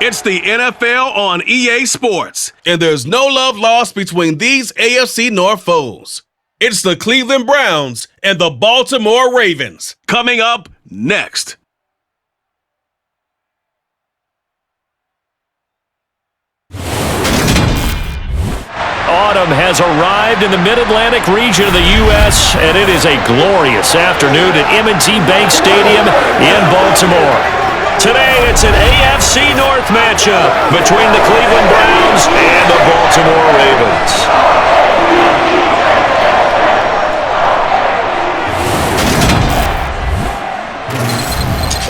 It's the NFL on EA Sports, and there's no love lost between these AFC North foes. It's the Cleveland Browns and the Baltimore Ravens. Coming up next. Autumn has arrived in the Mid-Atlantic region of the U.S., and it is a glorious afternoon at M&T Bank Stadium in Baltimore. Today, it's an AFC North matchup between the Cleveland Browns and the Baltimore Ravens.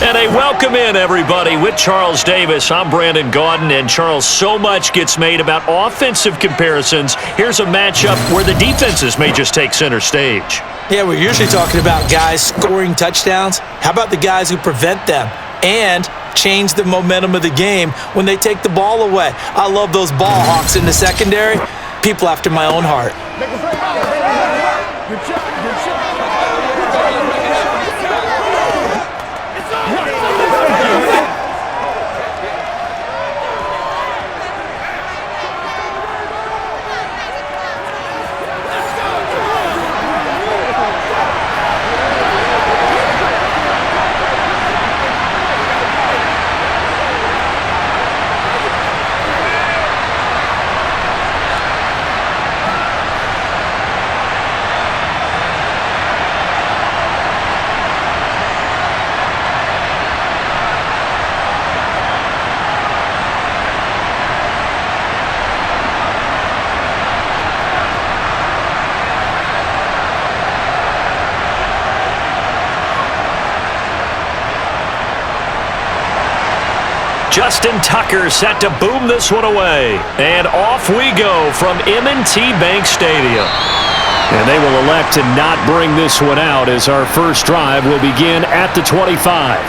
And a welcome in, everybody, with Charles Davis. I'm Brandon Gaudin, and Charles, so much gets made about offensive comparisons. Here's a matchup where the defenses may just take center stage. Yeah, we're usually talking about guys scoring touchdowns. How about the guys who prevent them and change the momentum of the game when they take the ball away? I love those ball hawks in the secondary. People after my own heart. Good shot. Justin Tucker set to boom this one away. And off we go from M&T Bank Stadium. And they will elect to not bring this one out as our first drive will begin at the 25.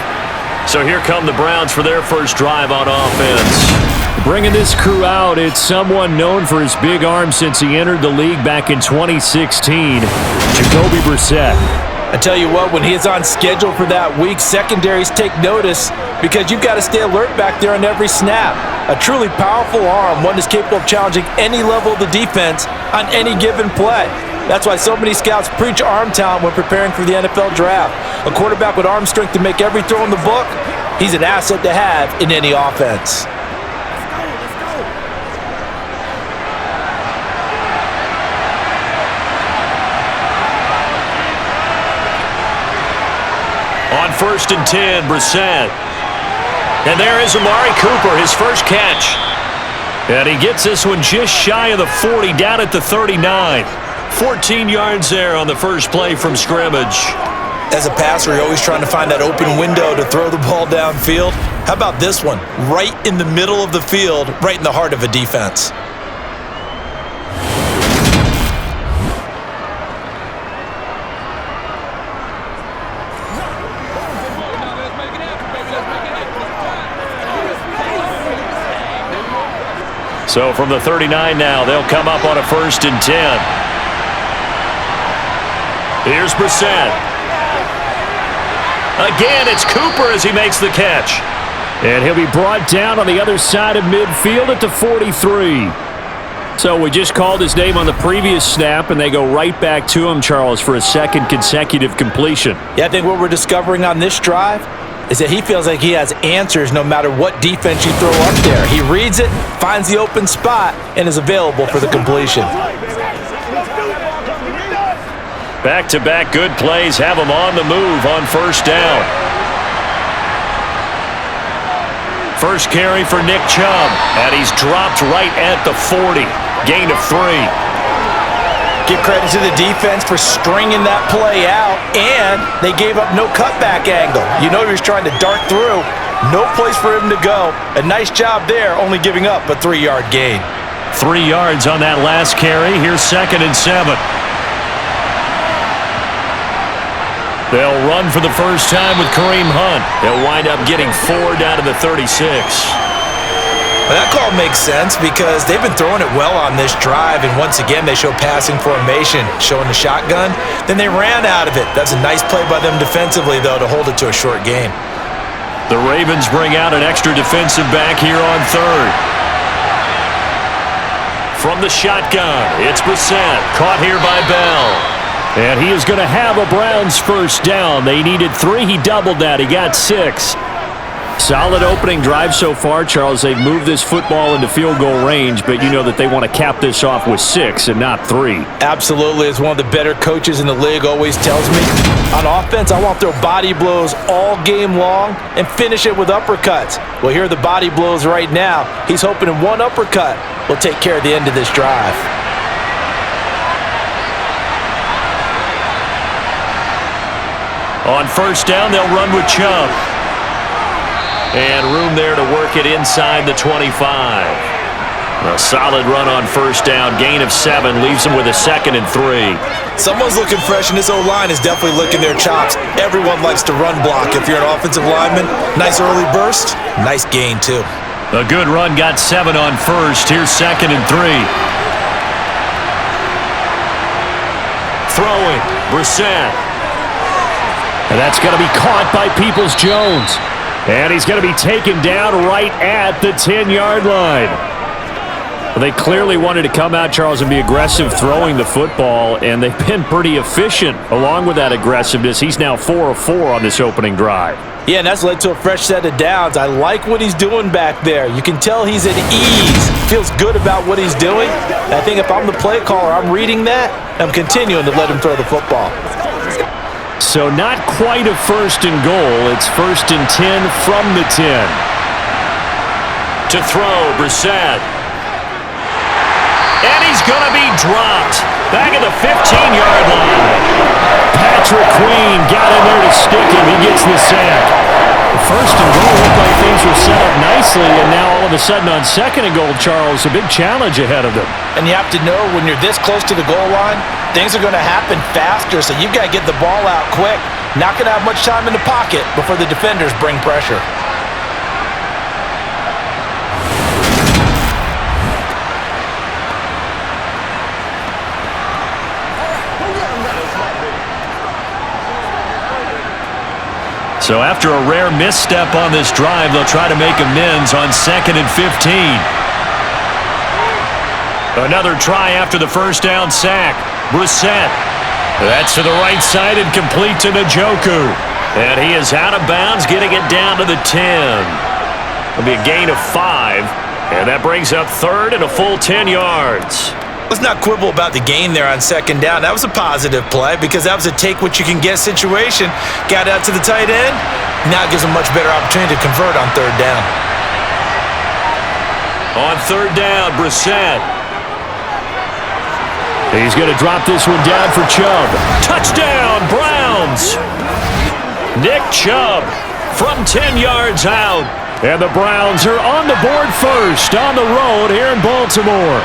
So here come the Browns for their first drive on offense. Bringing this crew out, it's someone known for his big arm since he entered the league back in 2016, Jacoby Brissett. I tell you what, when he is on schedule for that week, secondaries take notice because you've got to stay alert back there on every snap. A truly powerful arm, one that's capable of challenging any level of the defense on any given play. That's why so many scouts preach arm talent when preparing for the NFL draft. A quarterback with arm strength to make every throw in the book, he's an asset to have in any offense. On 1st and 10, Brissett. And there is Amari Cooper, his first catch. And he gets this one just shy of the 40, down at the 39. 14 yards there on the first play from scrimmage. As a passer, you're always trying to find that open window to throw the ball downfield. How about this one? Right in the middle of the field, right in the heart of a defense. So from the 39 now, they'll come up on a 1st and 10. Here's Brissett. Again, it's Cooper as he makes the catch. And he'll be brought down on the other side of midfield at the 43. So we just called his name on the previous snap, and they go right back to him, Charles, for a second consecutive completion. Yeah, I think what we're discovering on this drive is that he feels like he has answers no matter what defense you throw up there. He reads it, finds the open spot, and is available for the completion. Back-to-back good plays have him on the move on 1st down. First carry for Nick Chubb, and he's dropped right at the 40. Gain of 3. Give credit to the defense for stringing that play out, and they gave up no cutback angle. You know he was trying to dart through. No place for him to go. A nice job there, only giving up a 3-yard gain. 3 yards on that last carry. Here's 2nd and 7. They'll run for the first time with Kareem Hunt. They'll wind up getting 4 down to the 36. Well, that call makes sense because they've been throwing it well on this drive, and once again they show passing formation, showing the shotgun. Then they ran out of it. That's a nice play by them defensively, though, to hold it to a short gain. The Ravens bring out an extra defensive back here on third. From the shotgun, it's Brissett, caught here by Bell. And he is going to have a Browns first down. They needed 3. He doubled that. He got 6. Solid opening drive so far, Charles. They've moved this football into field goal range, but you know that they want to cap this off with 6 and not 3. Absolutely. As one of the better coaches in the league always tells me, on offense, I want to throw body blows all game long and finish it with uppercuts. Well, here are the body blows right now. He's hoping in one uppercut will take care of the end of this drive. On first down, they'll run with Chubb. And room there to work it inside the 25. A solid run on first down. Gain of 7 leaves them with a 2nd and 3. Someone's looking fresh, and this O-line is definitely licking their chops. Everyone likes to run block. If you're an offensive lineman, nice early burst, nice gain too. A good run, got 7 on first. Here's 2nd and 3. Throwing, Brissett. And that's going to be caught by Peoples-Jones. And he's going to be taken down right at the 10-yard line. Well, they clearly wanted to come out, Charles, and be aggressive throwing the football, and they've been pretty efficient along with that aggressiveness. He's now 4 of 4 on this opening drive. Yeah, and that's led to a fresh set of downs. I like what he's doing back there. You can tell he's at ease. Feels good about what he's doing. And I think if I'm the play caller, I'm reading that, and I'm continuing to let him throw the football. So not quite a 1st and goal. It's 1st and 10 from the 10. To throw, Brissett. And he's going to be dropped. Back at the 15-yard line. Patrick Queen got in there to stick him. He gets the sack. 1st and goal looked like things were set up nicely, and now all of a sudden on 2nd and goal, Charles, a big challenge ahead of them. And you have to know when you're this close to the goal line, things are going to happen faster, so you've got to get the ball out quick. Not going to have much time in the pocket before the defenders bring pressure. So after a rare misstep on this drive, they'll try to make amends on 2nd and 15. Another try after the first down sack. Brissett. That's to the right side and complete to Njoku. And he is out of bounds, getting it down to the 10. It'll be a gain of 5. And that brings up 3rd and a full 10 yards. Let's not quibble about the gain there on 2nd down. That was a positive play because that was a take-what-you-can-get situation. Got out to the tight end. Now it gives them a much better opportunity to convert on 3rd down. On 3rd down, Brissett. He's going to drop this one down for Chubb. Touchdown, Browns! Nick Chubb from 10 yards out. And the Browns are on the board first on the road here in Baltimore.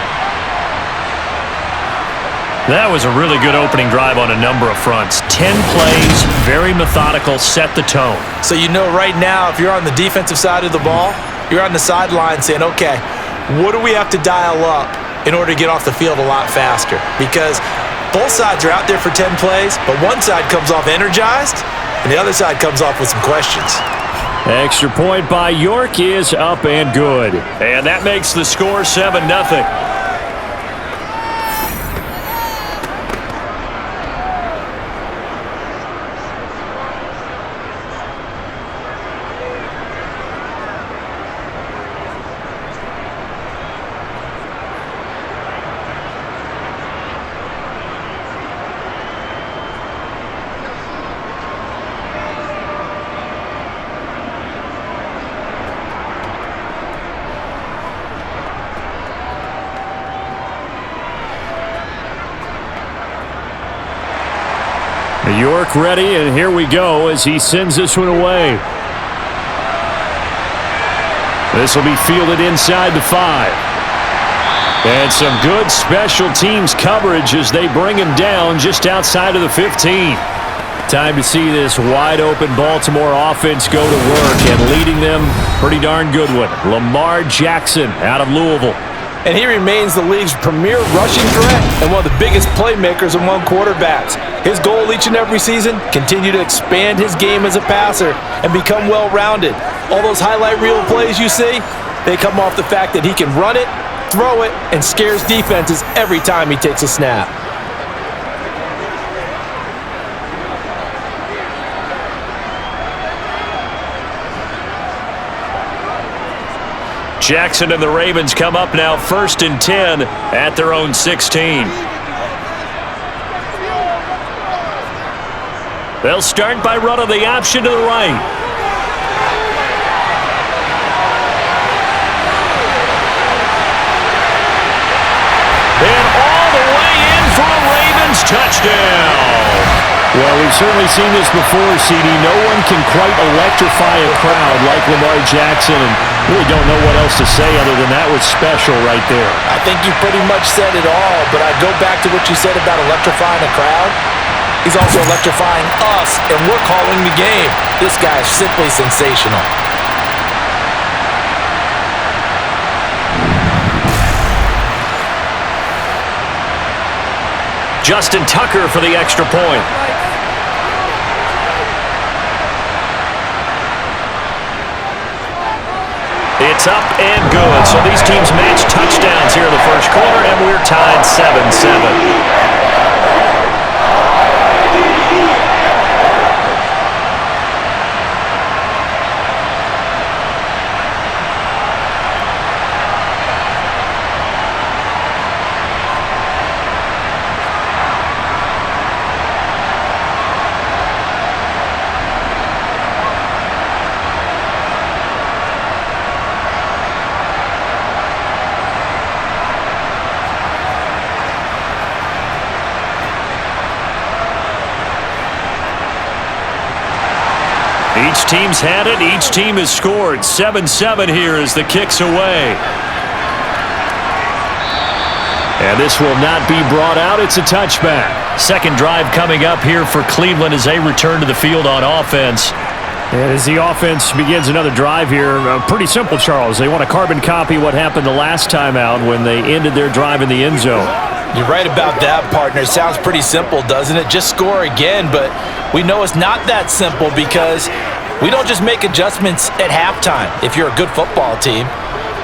That was a really good opening drive on a number of fronts. 10 plays, very methodical, set the tone. So you know right now, if you're on the defensive side of the ball, you're on the sideline saying, okay, what do we have to dial up in order to get off the field a lot faster? Because both sides are out there for 10 plays, but one side comes off energized, and the other side comes off with some questions. Extra point by York is up and good. And that makes the score 7-0. York ready, and here we go as he sends this one away. This will be fielded inside the 5. And some good special teams coverage as they bring him down just outside of the 15. Time to see this wide-open Baltimore offense go to work, and leading them, pretty darn good one, Lamar Jackson out of Louisville. And he remains the league's premier rushing threat and one of the biggest playmakers among quarterbacks. His goal each and every season, continue to expand his game as a passer and become well-rounded. All those highlight reel plays you see, they come off the fact that he can run it, throw it, and scares defenses every time he takes a snap. Jackson and the Ravens come up now 1st and 10 at their own 16. They'll start by running the option to the right. And all the way in for a Ravens touchdown. Well, we've certainly seen this before, CD. No one can quite electrify a crowd like Lamar Jackson, and really don't know what else to say other than that was special right there. I think you pretty much said it all, but I go back to what you said about electrifying a crowd. He's also electrifying us, and we're calling the game. This guy is simply sensational. Justin Tucker for the extra point. It's up and good. So these teams match touchdowns here in the first quarter, and we're tied 7-7. Each team's had it. Each team has scored. 7-7 here as the kick's away. And this will not be brought out. It's a touchback. Second drive coming up here for Cleveland as they return to the field on offense. And as the offense begins another drive here, pretty simple, Charles. They want to carbon copy what happened the last time out when they ended their drive in the end zone. You're right about that, partner. It sounds pretty simple, doesn't it? Just score again, but we know it's not that simple because we don't just make adjustments at halftime. If you're a good football team,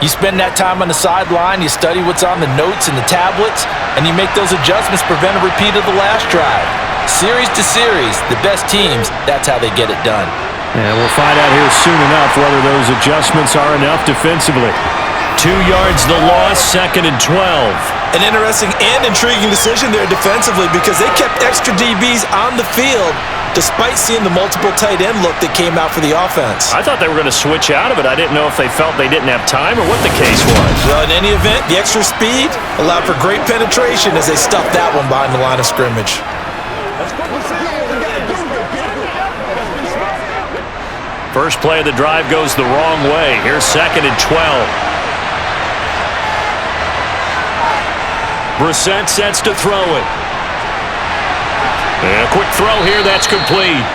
you spend that time on the sideline, you study what's on the notes and the tablets, and you make those adjustments, prevent a repeat of the last drive. Series to series, the best teams, that's how they get it done. And we'll find out here soon enough whether those adjustments are enough defensively. 2 yards the loss, 2nd and 12. An interesting and intriguing decision there defensively because they kept extra DBs on the field despite seeing the multiple tight end look that came out for the offense. I thought they were going to switch out of it. I didn't know if they felt they didn't have time or what the case was. Well, in any event, the extra speed allowed for great penetration as they stuffed that one behind the line of scrimmage. First play of the drive goes the wrong way. Here's 2nd and 12. Brissett sets to throw it. And a quick throw here, that's complete.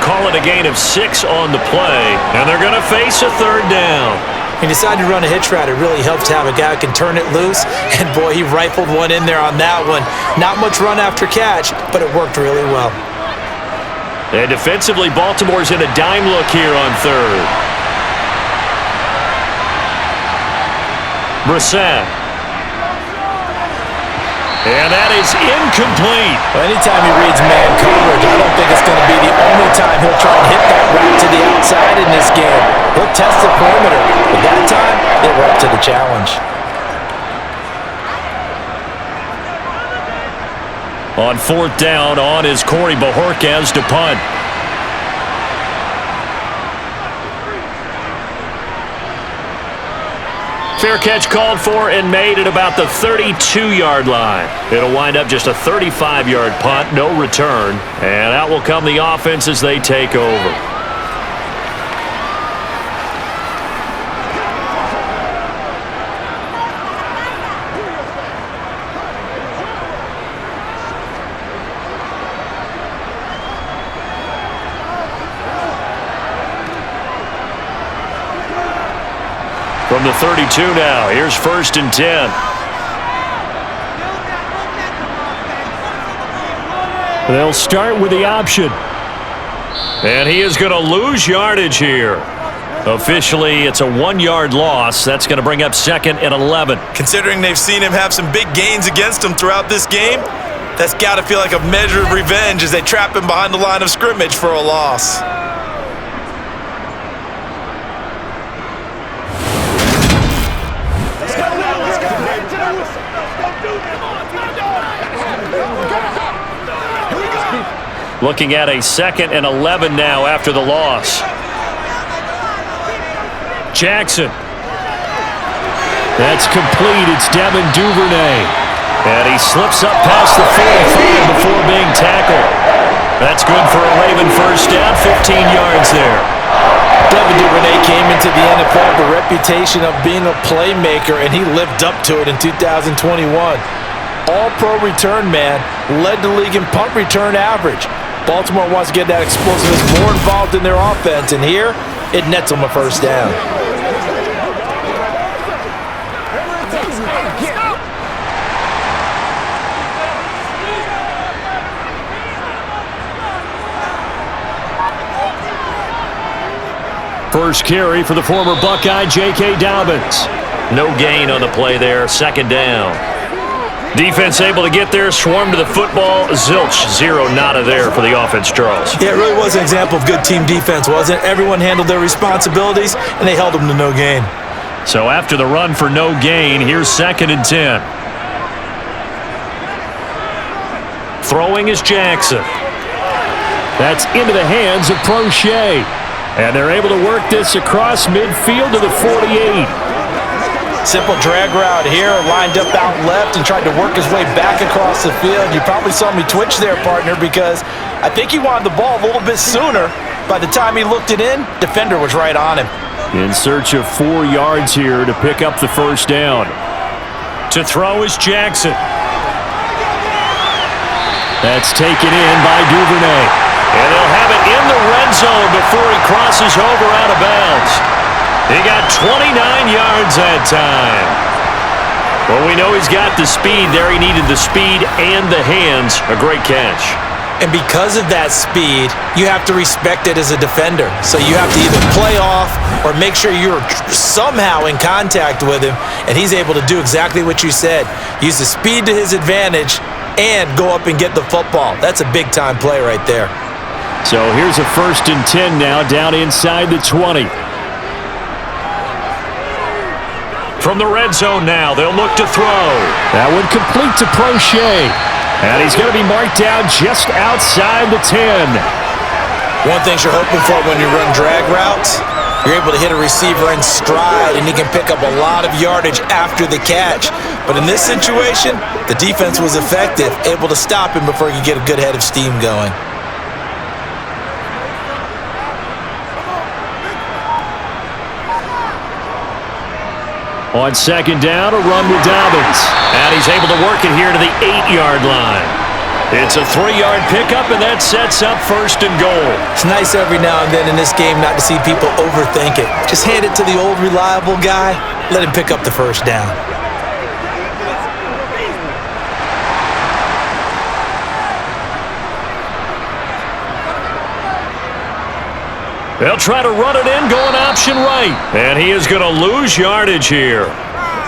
Call it a gain of 6 on the play, and they're going to face a 3rd down. He decided to run a hitch route. It really helps to have a guy who can turn it loose, and boy, he rifled one in there on that one. Not much run after catch, but it worked really well. And defensively, Baltimore's in a dime look here on 3rd. Brissett. And that is incomplete. Well, anytime he reads man coverage, I don't think it's going to be the only time he'll try and hit that route to the outside in this game. He'll test the perimeter, but that time, they were up to the challenge. On 4th down, on is Corey Bojorquez to punt. Fair catch called for and made at about the 32-yard line. It'll wind up just a 35-yard punt, no return. And out will come the offense as they take over. From the 32 now, here's 1st and 10. They'll start with the option. And he is going to lose yardage here. Officially, it's a 1-yard loss. That's going to bring up 2nd and 11. Considering they've seen him have some big gains against him throughout this game, that's got to feel like a measure of revenge as they trap him behind the line of scrimmage for a loss. Looking at a 2nd and 11 now after the loss. Jackson. That's complete. It's Devin Duvernay. And he slips up past the 45 before being tackled. That's good for a Raven first down, 15 yards there. Devin Duvernay came into the NFL with a reputation of being a playmaker, and he lived up to it in 2021. All-pro return man, led the league in punt return average. Baltimore wants to get that explosiveness more involved in their offense, and here it nets them a first down. First carry for the former Buckeye, J.K. Dobbins. No gain on the play there, 2nd down. Defense able to get there, swarm to the football. Zilch, 0 nada there for the offense, Charles. Yeah, it really was an example of good team defense, wasn't it? Everyone handled their responsibilities, and they held them to no gain. So after the run for no gain, here's 2nd and 10. Throwing is Jackson. That's into the hands of Prochet. And they're able to work this across midfield to the 48. Simple drag route here, lined up out left and tried to work his way back across the field. You probably saw me twitch there, partner, because I think he wanted the ball a little bit sooner. By the time he looked it in, defender was right on him. In search of 4 yards here to pick up the first down. To throw is Jackson. That's taken in by Duvernay. And they'll have it in the red zone before he crosses over out of bounds. He got 29 yards that time. Well, we know he's got the speed there. He needed the speed and the hands. A great catch. And because of that speed, you have to respect it as a defender. So you have to either play off or make sure you're somehow in contact with him. And he's able to do exactly what you said. Use the speed to his advantage and go up and get the football. That's a big-time play right there. So here's a 1st and 10 now, down inside the 20. From the red zone now, they'll look to throw. That one complete to Prochet. And he's going to be marked down just outside the 10. One thing you're hoping for when you run drag routes, you're able to hit a receiver in stride, and he can pick up a lot of yardage after the catch. But in this situation, the defense was effective, able to stop him before he could get a good head of steam going. On 2nd down, a run with Dobbins. And he's able to work it here to the 8-yard line. It's a 3-yard pickup, and that sets up 1st and goal. It's nice every now and then in this game not to see people overthink it. Just hand it to the old reliable guy, let him pick up the first down. They'll try to run it in, going option right. And he is going to lose yardage here.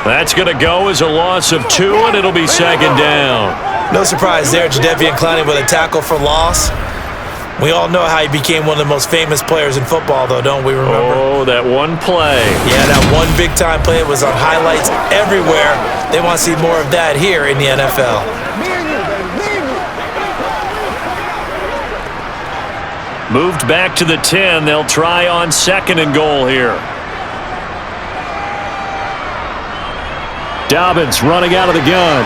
That's going to go as a loss of 2, and it'll be 2nd down. No surprise there, Jadeveon Clowney with a tackle for loss. We all know how he became one of the most famous players in football, though, don't we remember? Oh, that one play. Yeah, that one big-time play was on highlights everywhere. They want to see more of that here in the NFL. Moved back to the 10. They'll try on 2nd and goal here. Dobbins running out of the gun.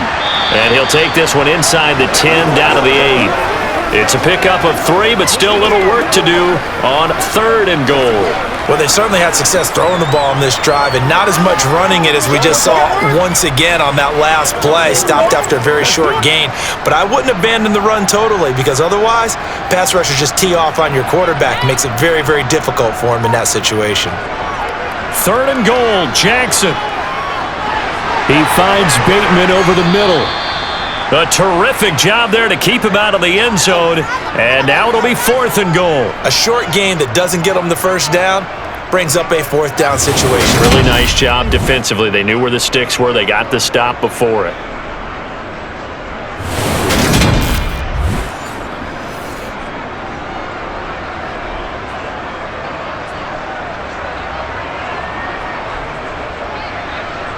And he'll take this one inside the 10 down to the 8. It's a pickup of 3, but still a little work to do on 3rd and goal. Well, they certainly had success throwing the ball in this drive and not as much running it as we just saw once again on that last play. Stopped after a very short gain. But I wouldn't abandon the run totally, because otherwise, pass rushers just tee off on your quarterback. Makes it very, very difficult for him in that situation. 3rd and goal, Jackson. He finds Bateman over the middle. A terrific job there to keep him out of the end zone. And now it'll be 4th and goal. A short gain that doesn't get him the first down, brings up a 4th down situation. Really nice job defensively. They knew where the sticks were. They got the stop before it.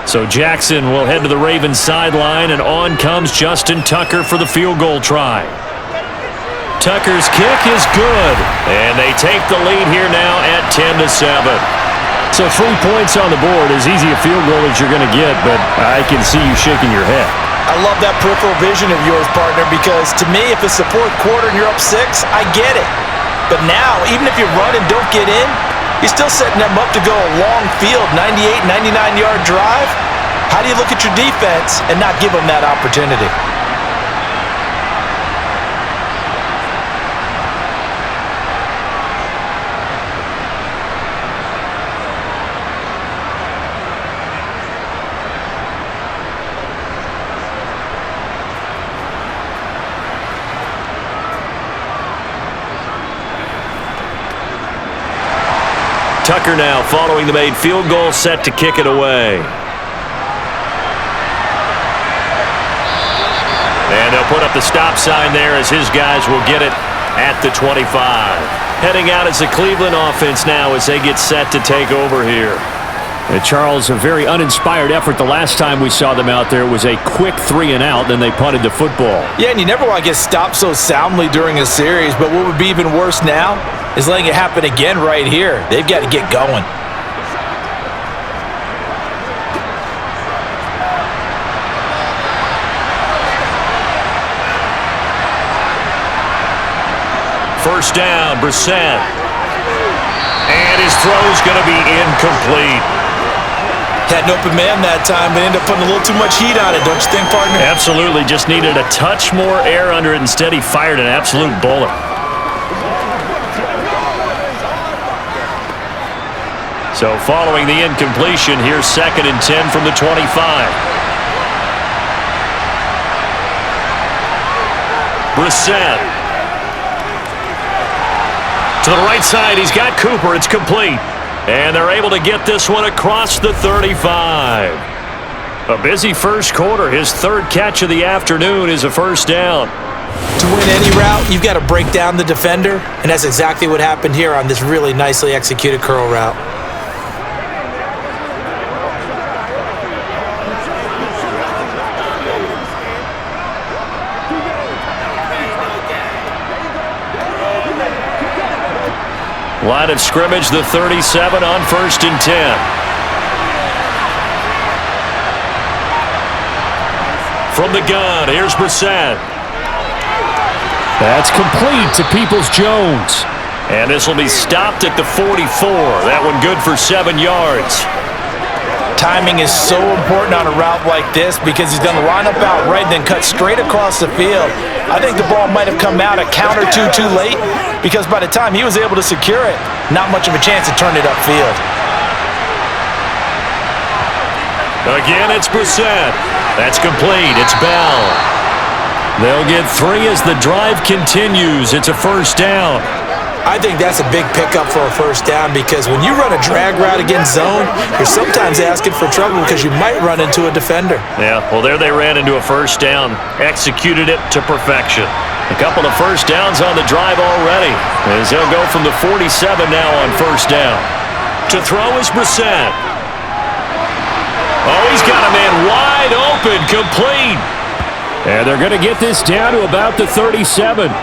So Jackson will head to the Ravens sideline, and on comes Justin Tucker for the field goal try. Tucker's kick is good, and they take the lead here now at 10-7. So 3 points on the board, as easy a field goal as you're going to get, but I can see you shaking your head. I love that peripheral vision of yours, partner, because to me, if it's the 4th quarter and you're up 6, I get it. But now, even if you run and don't get in, you're still setting them up to go a long field, 98, 99-yard drive. How do you look at your defense and not give them that opportunity? Tucker now following the made field goal, set to kick it away. And they'll put up the stop sign there as his guys will get it at the 25. Heading out as the Cleveland offense now as they get set to take over here. And Charles, a very uninspired effort the last time we saw them out there. It was a quick 3 and out, then they punted the football. Yeah, and you never want to get stopped so soundly during a series, but what would be even worse now is letting it happen again right here. They've got to get going. First down, Brissett. And his throw's going to be incomplete. Had an open man that time, but ended up putting a little too much heat on it, don't you think, partner? Absolutely. Just needed a touch more air under it. Instead, he fired an absolute bullet. So following the incompletion, here's 2nd and 10 from the 25. Brissett. To the right side, he's got Cooper. It's complete. And they're able to get this one across the 35. A busy first quarter. His 3rd catch of the afternoon is a first down. To win any route, you've got to break down the defender, and that's exactly what happened here on this really nicely executed curl route. Line of scrimmage, the 37 on 1st and 10. From the gun, here's Brissett. That's complete to Peoples-Jones. And this will be stopped at the 44. That one good for 7 yards. Timing is so important on a route like this because he's going to line up out right and then cut straight across the field. I think the ball might have come out a count or two too late because by the time he was able to secure it, not much of a chance to turn it upfield. Again, it's Brissett. That's complete. It's Bell. They'll get 3 as the drive continues. It's a first down. I think that's a big pickup for a first down because when you run a drag route against zone, you're sometimes asking for trouble because you might run into a defender. Yeah, well, there they ran into a first down. Executed it to perfection. A couple of first downs on the drive already as they'll go from the 47 now on first down. To throw is Brissett. Oh, he's got a man wide open, complete. And they're going to get this down to about the 37.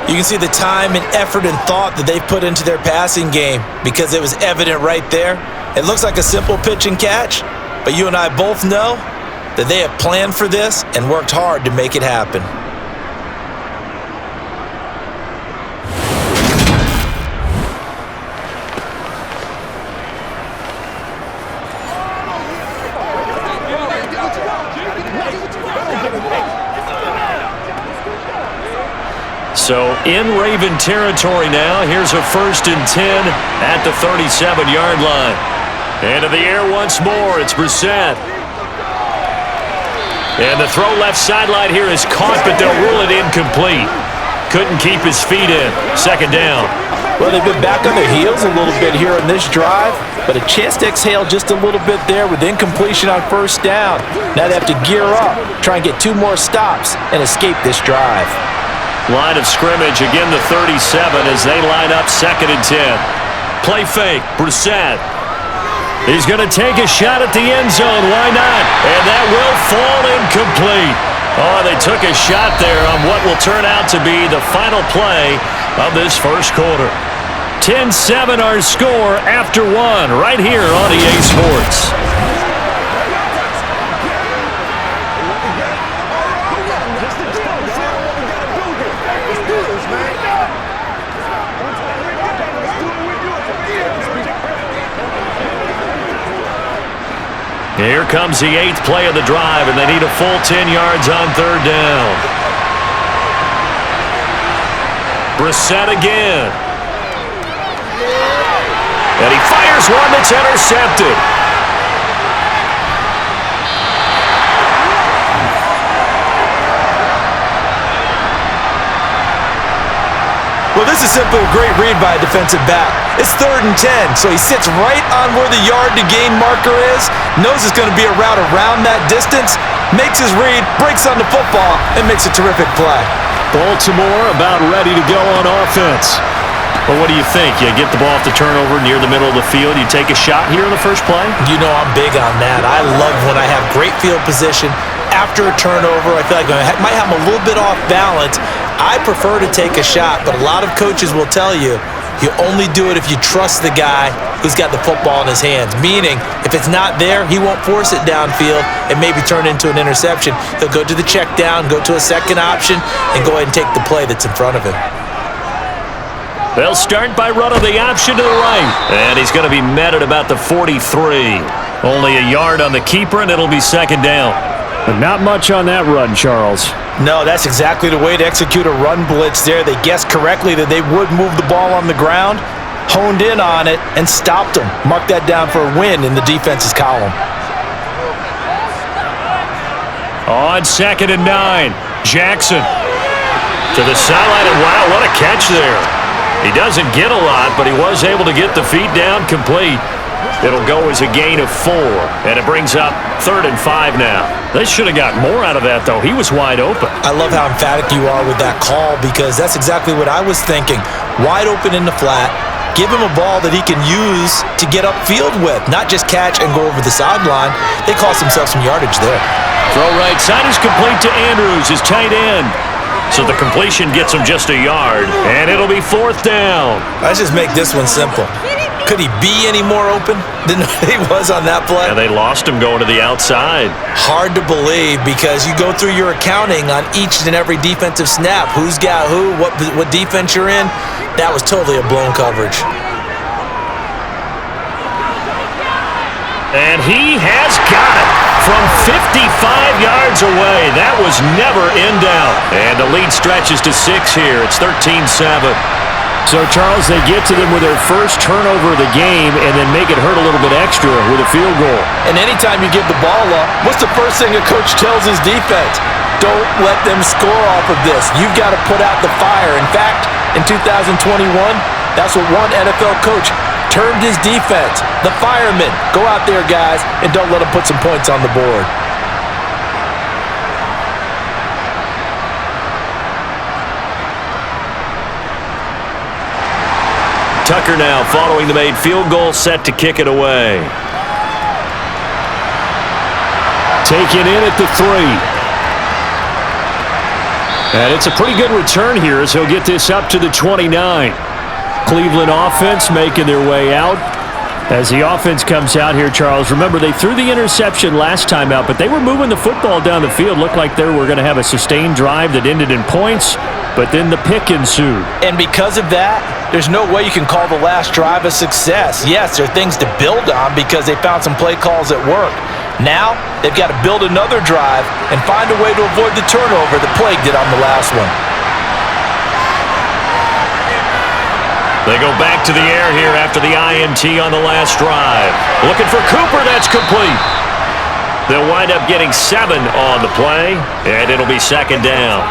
You can see the time and effort and thought that they've put into their passing game because it was evident right there. It looks like a simple pitch and catch, but you and I both know that they have planned for this and worked hard to make it happen. So in Raven territory now. Here's a 1st and 10 at the 37-yard line. Into the air once more. It's Brissett. And the throw left sideline here is caught, but they'll rule it incomplete. Couldn't keep his feet in. 2nd down. Well, they've been back on their heels a little bit here in this drive, but a chance to exhale just a little bit there with incompletion on first down. Now they have to gear up, try and get 2 more stops, and escape this drive. Line of scrimmage, again the 37 as they line up 2nd and 10. Play fake, Brissett. He's going to take a shot at the end zone. Why not? And that will fall incomplete. Oh, they took a shot there on what will turn out to be the final play of this first quarter. 10-7 our score after 1 right here on EA Sports. Here comes the 8th play of the drive, and they need a full 10 yards on 3rd down. Brissett again. And he fires one that's intercepted. Well, this is simply a great read by a defensive back. It's 3rd and 10, so he sits right on where the yard-to-gain marker is, knows it's going to be a route around that distance, makes his read, breaks on the football, and makes a terrific play. Baltimore about ready to go on offense. Well, what do you think? You get the ball off the turnover near the middle of the field, you take a shot here in the first play? You know I'm big on that. I love when I have great field position after a turnover. I feel like I might have them a little bit off balance. I prefer to take a shot, but a lot of coaches will tell you you only do it if you trust the guy who's got the football in his hands. Meaning, if it's not there, he won't force it downfield and maybe turn into an interception. He'll go to the check down, go to a second option, and go ahead and take the play that's in front of him. They'll start by running the option to the right. And he's going to be met at about the 43. Only a yard on the keeper, and it'll be 2nd down. But not much on that run, Charles. No, that's exactly the way to execute a run blitz there. They guessed correctly that they would move the ball on the ground, honed in on it, and stopped them. Mark that down for a win in the defense's column. On 2nd and 9, Jackson to the sideline, and wow, what a catch there. He doesn't get a lot, but he was able to get the feet down complete. It'll go as a gain of 4, and it brings up 3rd and 5 now. They should have got more out of that, though. He was wide open. I love how emphatic you are with that call because that's exactly what I was thinking. Wide open in the flat. Give him a ball that he can use to get upfield with, not just catch and go over the sideline. They cost themselves some yardage there. Throw right side is complete to Andrews, his tight end. So the completion gets him just a yard, and it'll be 4th down. Let's just make this one simple. Could he be any more open than he was on that play? And they lost him going to the outside. Hard to believe because you go through your accounting on each and every defensive snap. Who's got who, what defense you're in. That was totally a blown coverage. And he has got it from 55 yards away. That was never in doubt. And the lead stretches to 6 here. It's 13-7. So, Charles, they get to them with their first turnover of the game and then make it hurt a little bit extra with a field goal. And anytime you give the ball up, what's the first thing a coach tells his defense? Don't let them score off of this. You've got to put out the fire. In fact, in 2021, that's what one NFL coach termed his defense. The firemen. Go out there, guys, and don't let them put some points on the board. Tucker now following the made field goal, set to kick it away. Taken in at the 3. And it's a pretty good return here as he'll get this up to the 29. Cleveland offense making their way out. As the offense comes out here, Charles, remember they threw the interception last time out, but they were moving the football down the field. Looked like they were going to have a sustained drive that ended in points, but then the pick ensued. And because of that, there's no way you can call the last drive a success. Yes, there are things to build on because they found some play calls that work. Now, they've got to build another drive and find a way to avoid the turnover that plagued it on the last one. They go back to the air here after the INT on the last drive. Looking for Cooper, that's complete. They'll wind up getting 7 on the play, and it'll be 2nd down.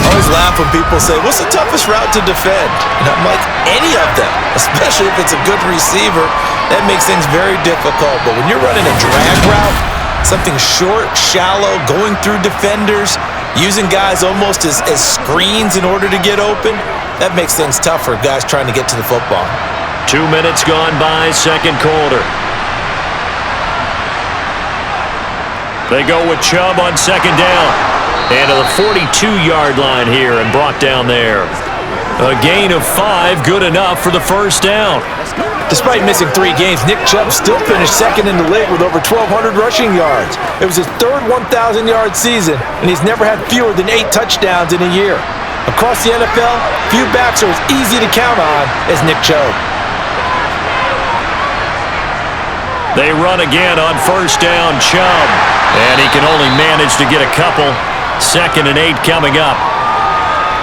Oh, always laugh when people say, what's the toughest route to defend? And I'm like, any of them, especially if it's a good receiver. That makes things very difficult. But when you're running a drag route, something short, shallow, going through defenders, using guys almost as screens in order to get open, that makes things tough for guys trying to get to the football. 2 minutes gone by, second quarter. They go with Chubb on second down. And to the 42-yard line here and brought down there. A gain of 5, good enough for the first down. Despite missing 3 games, Nick Chubb still finished second in the league with over 1,200 rushing yards. It was his third 1,000-yard season, and he's never had fewer than 8 touchdowns in a year. Across the NFL, few backs are as easy to count on as Nick Chubb. They run again on first down, Chubb. And he can only manage to get a couple. 2nd and 8 coming up.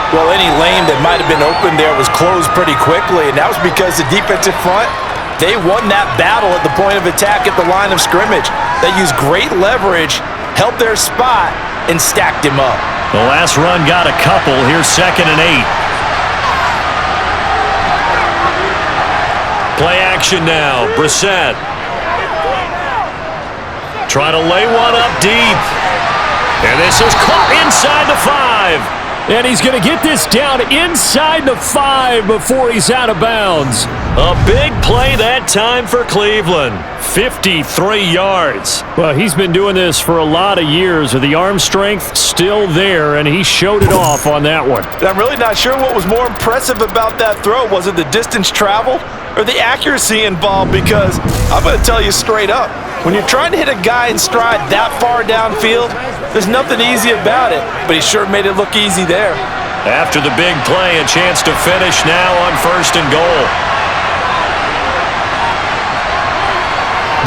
Well, any lane that might have been open there was closed pretty quickly, and that was because the defensive front, they won that battle at the point of attack at the line of scrimmage. They used great leverage, held their spot, and stacked him up. The last run got a couple. Here's 2nd and 8. Play action now. Brissett. Try to lay one up deep. And this is caught inside the 5. And he's going to get this down inside the 5 before he's out of bounds. A big play that time for Cleveland. 53 yards. Well, he's been doing this for a lot of years. The arm strength still there, and he showed it off on that one. I'm really not sure what was more impressive about that throw. Was it the distance traveled or the accuracy involved? Because I'm going to tell you straight up, when you're trying to hit a guy in stride that far downfield, there's nothing easy about it, but he sure made it look easy there. After the big play, a chance to finish now on 1st and goal.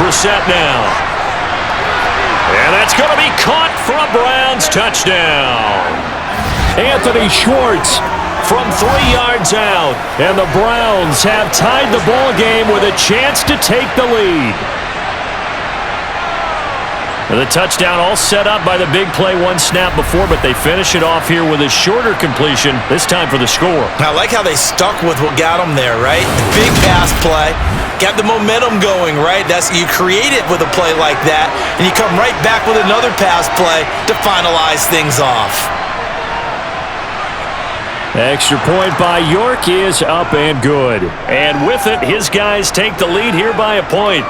Brissett now. And that's going to be caught for a Browns touchdown. Anthony Schwartz from 3 yards out. And the Browns have tied the ball game with a chance to take the lead. The touchdown all set up by the big play one snap before, but they finish it off here with a shorter completion, this time for the score. I like how they stuck with what got them there, right? The big pass play, got the momentum going, right? You create it with a play like that, and you come right back with another pass play to finalize things off. Extra point by York is up and good. And with it, his guys take the lead here by a point.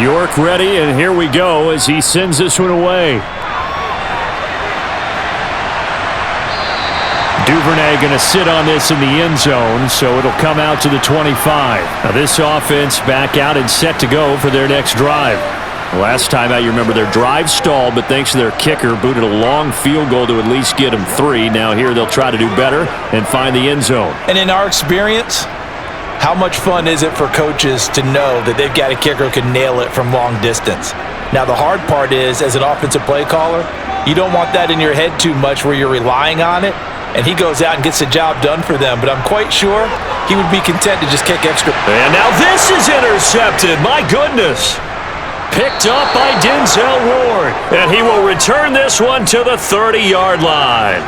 York ready, and here we go as he sends this one away. Duvernay going to sit on this in the end zone, so it'll come out to the 25. Now this offense back out and set to go for their next drive. Last time out, you remember their drive stalled, but thanks to their kicker, booted a long field goal to at least get them 3. Now here they'll try to do better and find the end zone. And in our experience, how much fun is it for coaches to know that they've got a kicker who can nail it from long distance? Now, the hard part is, as an offensive play caller, you don't want that in your head too much where you're relying on it, and he goes out and gets the job done for them. But I'm quite sure he would be content to just kick extra. And now this is intercepted. My goodness. Picked up by Denzel Ward. And he will return this one to the 30-yard line.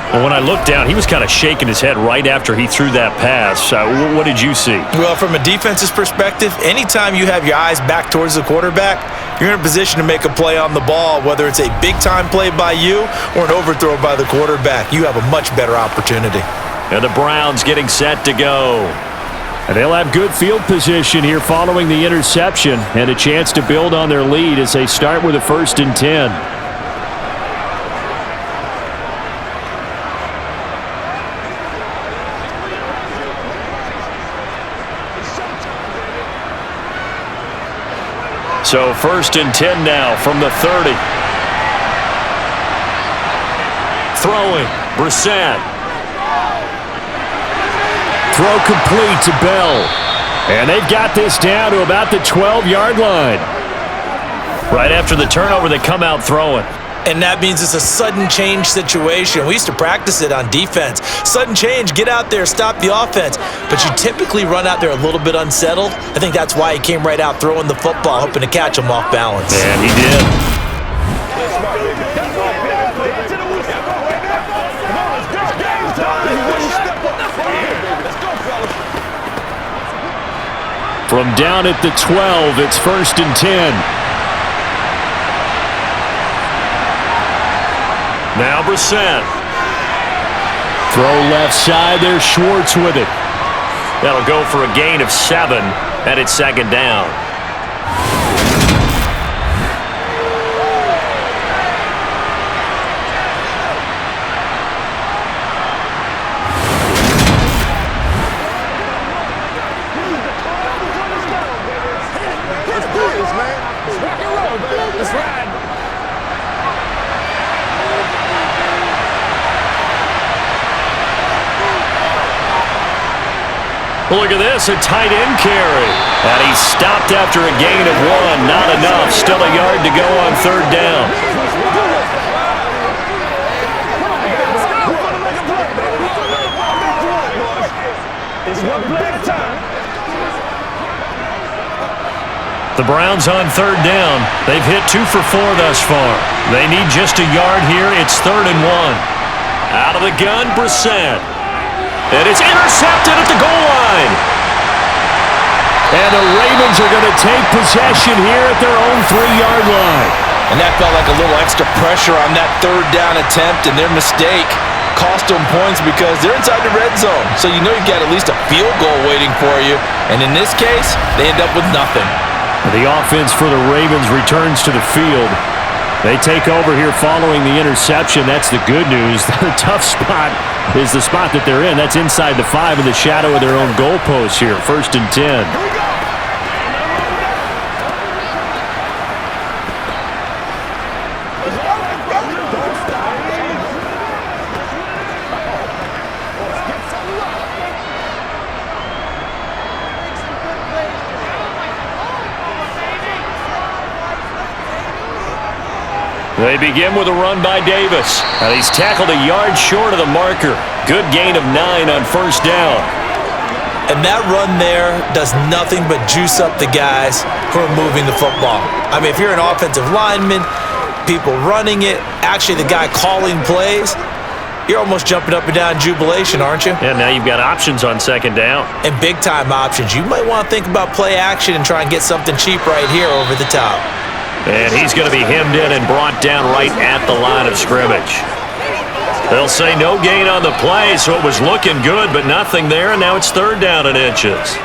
Well, when I looked down, he was kind of shaking his head right after he threw that pass. What did you see? Well, from a defense's perspective, anytime you have your eyes back towards the quarterback, you're in a position to make a play on the ball, whether it's a big-time play by you or an overthrow by the quarterback. You have a much better opportunity. And the Browns getting set to go. And they'll have good field position here following the interception and a chance to build on their lead as they start with a 1st and 10. So 1st and 10 now from the 30. throwing. Brissett. Throw complete to Bell. And they've got this down to about the 12-yard line. Right after the turnover, they come out throwing. And that means it's a sudden change situation. We used to practice it on defense. Sudden change, get out there, stop the offense. But you typically run out there a little bit unsettled. I think that's why he came right out throwing the football, hoping to catch him off balance. And he did. From down at the 12, it's 1st and 10. Now Brissett. Throw left side, there's Schwartz with it. That'll go for a gain of 7, and it's 2nd down. Look at this, a tight end carry. And he's stopped after a gain of 1. Not enough. Still a yard to go on 3rd down. The Browns on 3rd down. They've hit 2 for 4 thus far. They need just a yard here. It's 3rd and 1. Out of the gun, Brissett. And it's intercepted at the goal line. And the Ravens are going to take possession here at their own 3-yard line. And that felt like a little extra pressure on that 3rd down attempt, and their mistake cost them points because they're inside the red zone. So you know you've got at least a field goal waiting for you. And in this case, they end up with nothing. The offense for the Ravens returns to the field. They take over here following the interception. That's the good news. The tough spot is the spot that they're in. That's inside the 5 in the shadow of their own goalpost here. 1st and 10. They begin with a run by Davis. And he's tackled a yard short of the marker. Good gain of 9 on 1st down. And that run there does nothing but juice up the guys who are moving the football. I mean, if you're an offensive lineman, people running it, actually the guy calling plays, you're almost jumping up and down in jubilation, aren't you? Yeah, now you've got options on 2nd down. And big-time options. You might want to think about play action and try and get something cheap right here over the top. And he's going to be hemmed in and brought down right at the line of scrimmage. They'll say no gain on the play, so it was looking good, but nothing there, and now it's 3rd down and inches.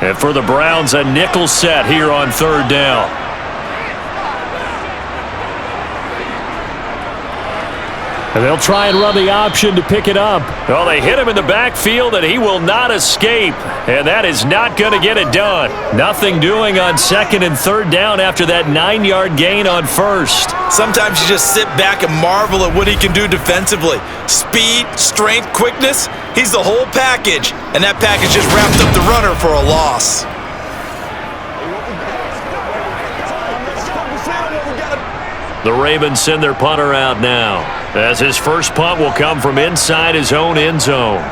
And for the Browns, a nickel set here on 3rd down. And they'll try and run the option to pick it up. Well, they hit him in the backfield, and he will not escape. And that is not going to get it done. Nothing doing on 2nd and 3rd down after that 9-yard gain on 1st. Sometimes you just sit back and marvel at what he can do defensively. Speed, strength, quickness, he's the whole package. And that package just wrapped up the runner for a loss. The Ravens send their punter out now, as his first punt will come from inside his own end zone.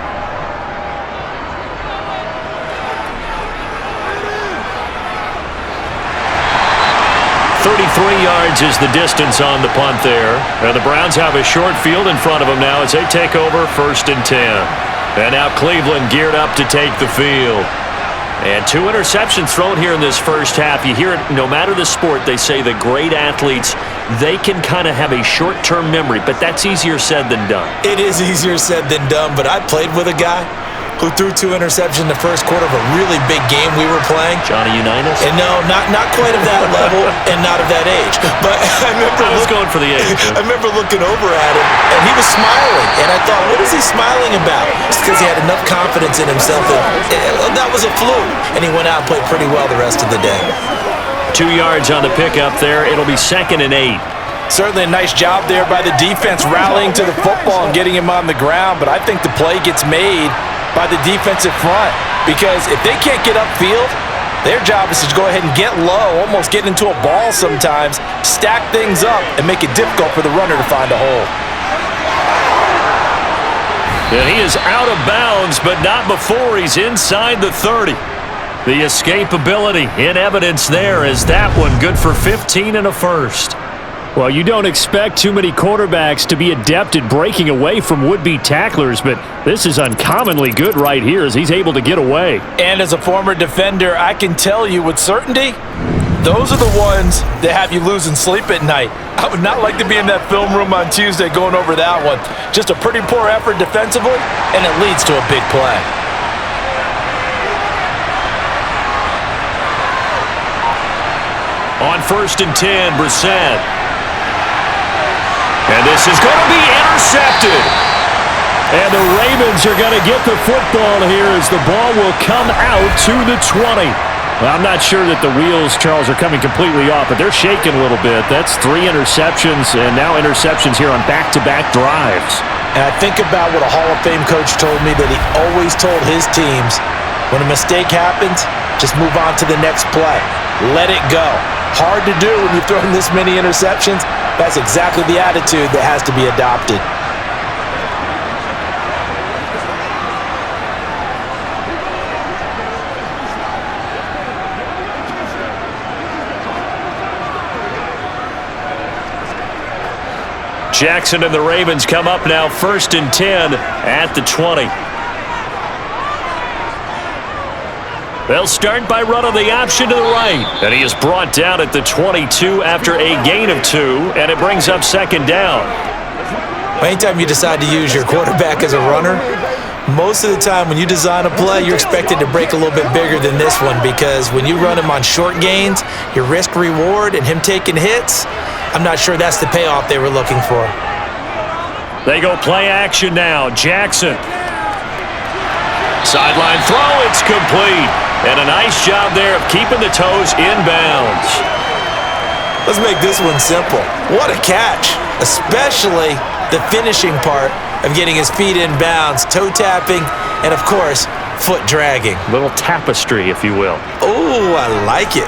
Yards is the distance on the punt there. And the Browns have a short field in front of them now as they take over 1st and 10. And now Cleveland geared up to take the field. And 2 interceptions thrown here in this first half. You hear it, no matter the sport, they say the great athletes, they can kind of have a short-term memory, but that's easier said than done. It is easier said than done, but I played with a guy who threw 2 interceptions in the first quarter of a really big game we were playing. Johnny Unitas? And no, not quite of that level and not of that age. But I was going for the age. I remember looking over at him, and he was smiling. And I thought, what is he smiling about? It's because he had enough confidence in himself that that was a fluke. And he went out and played pretty well the rest of the day. 2 yards on the pickup there. It'll be 2nd and 8. Certainly a nice job there by the defense rallying to the football and getting him on the ground, but I think the play gets made by the defensive front because if they can't get upfield, their job is to go ahead and get low, almost get into a ball sometimes, stack things up, and make it difficult for the runner to find a hole. And he is out of bounds, but not before he's inside the 30. The escapability in evidence there is that one good for 15 and a first. Well, you don't expect too many quarterbacks to be adept at breaking away from would-be tacklers, but this is uncommonly good right here as he's able to get away. And as a former defender, I can tell you with certainty, those are the ones that have you losing sleep at night. I would not like to be in that film room on Tuesday going over that one. Just a pretty poor effort defensively, and it leads to a big play. On 1st and 10, Brissett. And this is going to be intercepted. And the Ravens are going to get the football here as the ball will come out to the 20. Well, I'm not sure that the wheels, Charles, are coming completely off, but they're shaking a little bit. That's 3 interceptions and now interceptions here on back-to-back drives. And I think about what a Hall of Fame coach told me that he always told his teams, when a mistake happens, just move on to the next play. Let it go. Hard to do when you've thrown this many interceptions. That's exactly the attitude that has to be adopted. Jackson and the Ravens come up now 1st and 10 at the 20. They'll start by running the option to the right. And he is brought down at the 22 after a gain of 2, and it brings up 2nd down. Anytime you decide to use your quarterback as a runner, most of the time when you design a play, you're expected to break a little bit bigger than this one because when you run him on short gains, your risk-reward and him taking hits, I'm not sure that's the payoff they were looking for. They go play action now. Jackson. Sideline throw, it's complete. And a nice job there of keeping the toes in bounds. Let's make this one simple. What a catch, especially the finishing part of getting his feet in bounds, toe tapping, and of course, foot dragging. Little tapestry, if you will. Oh, I like it.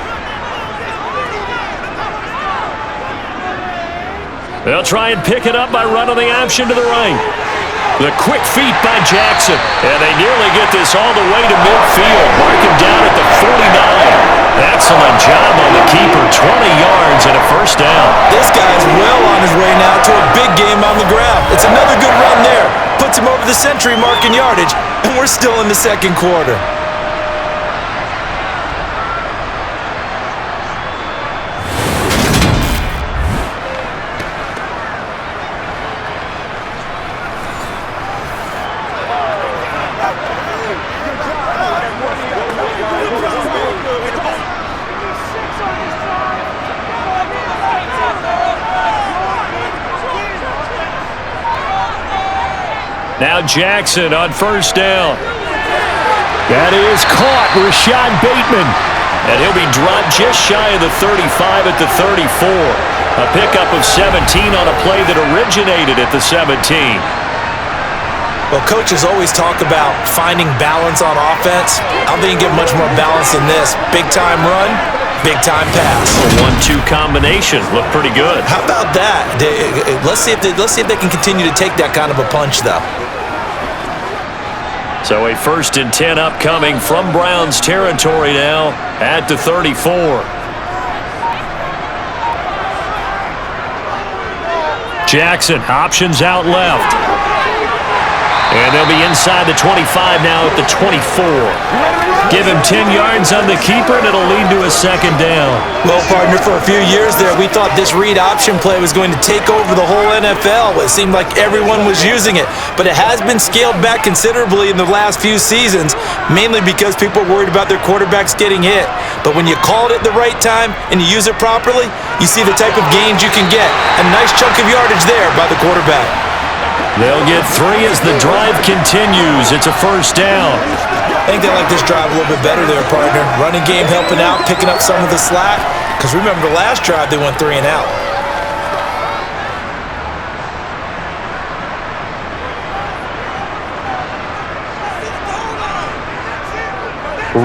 They'll try and pick it up by running the option to the right. The quick feet by Jackson. And they nearly get this all the way to midfield. Mark him down at the 49. Excellent job on the keeper. 20 yards and a first down. This guy's well on his way now to a big game on the ground. It's another good run there. Puts him over the century mark in yardage. And we're still in the 2nd quarter. Now Jackson on 1st down. That is caught. Rashad Bateman. And he'll be dropped just shy of the 35 at the 34. A pickup of 17 on a play that originated at the 17. Well, coaches always talk about finding balance on offense. I don't think you get much more balance than this. Big-time run, big-time pass. A 1-2 combination looked pretty good. How about that? Let's see if they can continue to take that kind of a punch, though. So a 1st and 10 upcoming from Browns territory now at the 34. Jackson options out left. And they'll be inside the 25 now at the 24. Give him 10 yards on the keeper, and it'll lead to a 2nd down. Well, partner, for a few years there, we thought this read option play was going to take over the whole NFL. It seemed like everyone was using it. But it has been scaled back considerably in the last few seasons, mainly because people are worried about their quarterbacks getting hit. But when you call it at the right time and you use it properly, you see the type of gains you can get. A nice chunk of yardage there by the quarterback. They'll get 3 as the drive continues. It's a 1st down. I think they like this drive a little bit better there, partner. Running game helping out, picking up some of the slack. because remember the last drive they went 3 and out.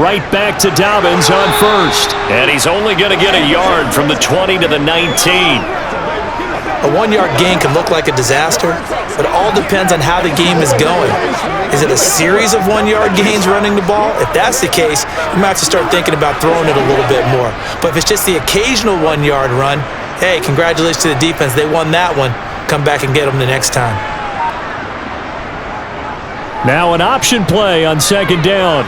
Right back to Dobbins on first. And he's only going to get a yard from the 20 to the 19. A 1-yard gain can look like a disaster, but it all depends on how the game is going. Is it a series of 1-yard gains running the ball? If that's the case, you might have to start thinking about throwing it a little bit more. But if it's just the occasional 1-yard run, hey, congratulations to the defense. They won that one. Come back and get them the next time. Now an option play on second down.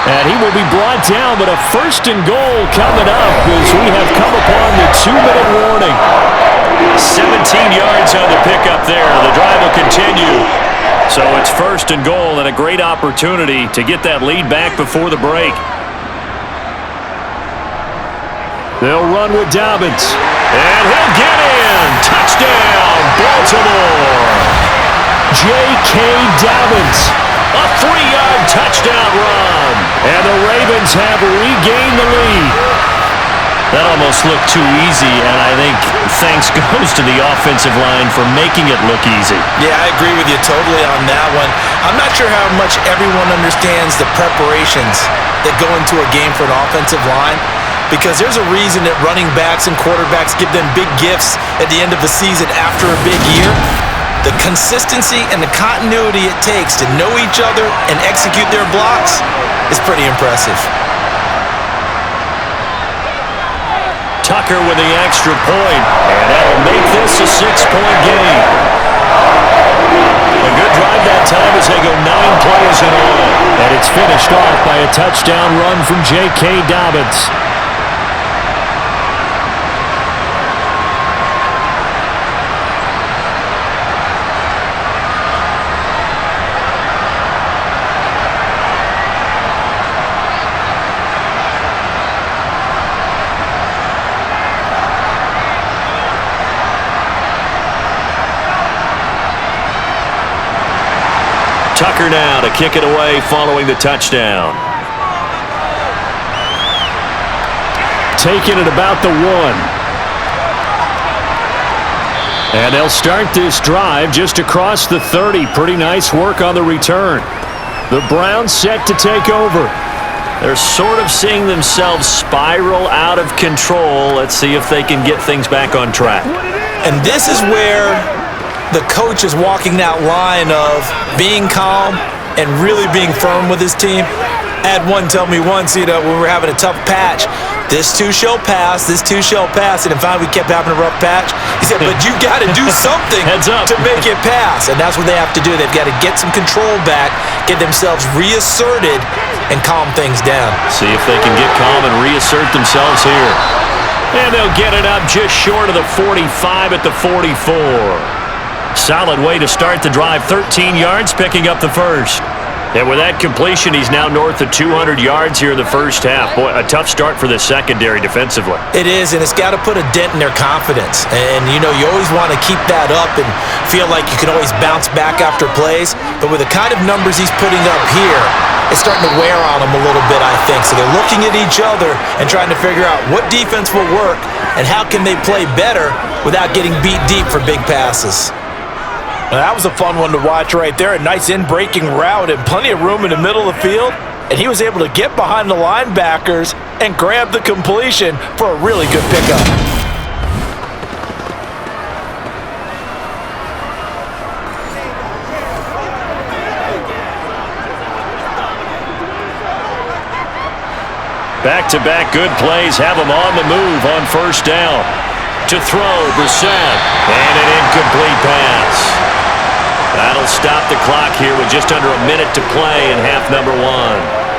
And he will be brought down, but a first and goal coming up as we have come upon the 2-minute warning. 17 yards on the pickup there. The drive will continue. So it's first and goal and a great opportunity to get that lead back before the break. They'll run with Dobbins. And he'll get in. Touchdown, Baltimore. J.K. Dobbins. A 3-yard touchdown run. And the Ravens have regained the lead. That almost looked too easy, and I think thanks goes to the offensive line for making it look easy. Yeah, I agree with you totally on that one. I'm not sure how much everyone understands the preparations that go into a game for an offensive line, because there's a reason that running backs and quarterbacks give them big gifts at the end of the season after a big year. The consistency and the continuity it takes to know each other and execute their blocks is pretty impressive. Tucker with the extra point, and that'll make this a 6-point game. A good drive that time as they go 9 plays in all. And it's finished off by a touchdown run from J.K. Dobbins. Tucker now to kick it away following the touchdown. Taking it about the 1. And they'll start this drive just across the 30. Pretty nice work on the return. The Browns set to take over. They're sort of seeing themselves spiral out of control. Let's see if they can get things back on track. And this is where the coach is walking that line of being calm and really being firm with his team. I had one tell me once, when we were having a tough patch, this too shall pass, this too shall pass, and finally we kept having a rough patch. He said, but you got to do something to make it pass, and that's what they have to do. They've got to get some control back, get themselves reasserted, and calm things down. See if they can get calm and reassert themselves here. And they'll get it up just short of the 45 at the 44. Solid way to start the drive. 13 yards, picking up the first. And with that completion, he's now north of 200 yards here in the first half. Boy, a tough start for the secondary defensively. It is, and it's got to put a dent in their confidence. And, you always want to keep that up and feel like you can always bounce back after plays. But with the kind of numbers he's putting up here, it's starting to wear on them a little bit, I think. So they're looking at each other and trying to figure out what defense will work and how can they play better without getting beat deep for big passes. Now, that was a fun one to watch right there. A nice in-breaking route and plenty of room in the middle of the field. And he was able to get behind the linebackers and grab the completion for a really good pickup. Back-to-back good plays have him on the move on first down. To throw, Brissett, and an incomplete pass. That'll stop the clock here with just under a minute to play in half number 1.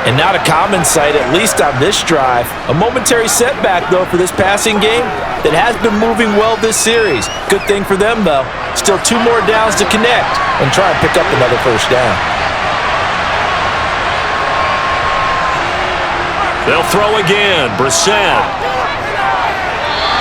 And not a common sight, at least on this drive. A momentary setback, though, for this passing game that has been moving well this series. Good thing for them, though. Still 2 more downs to connect and try and pick up another first down. They'll throw again. Brissett.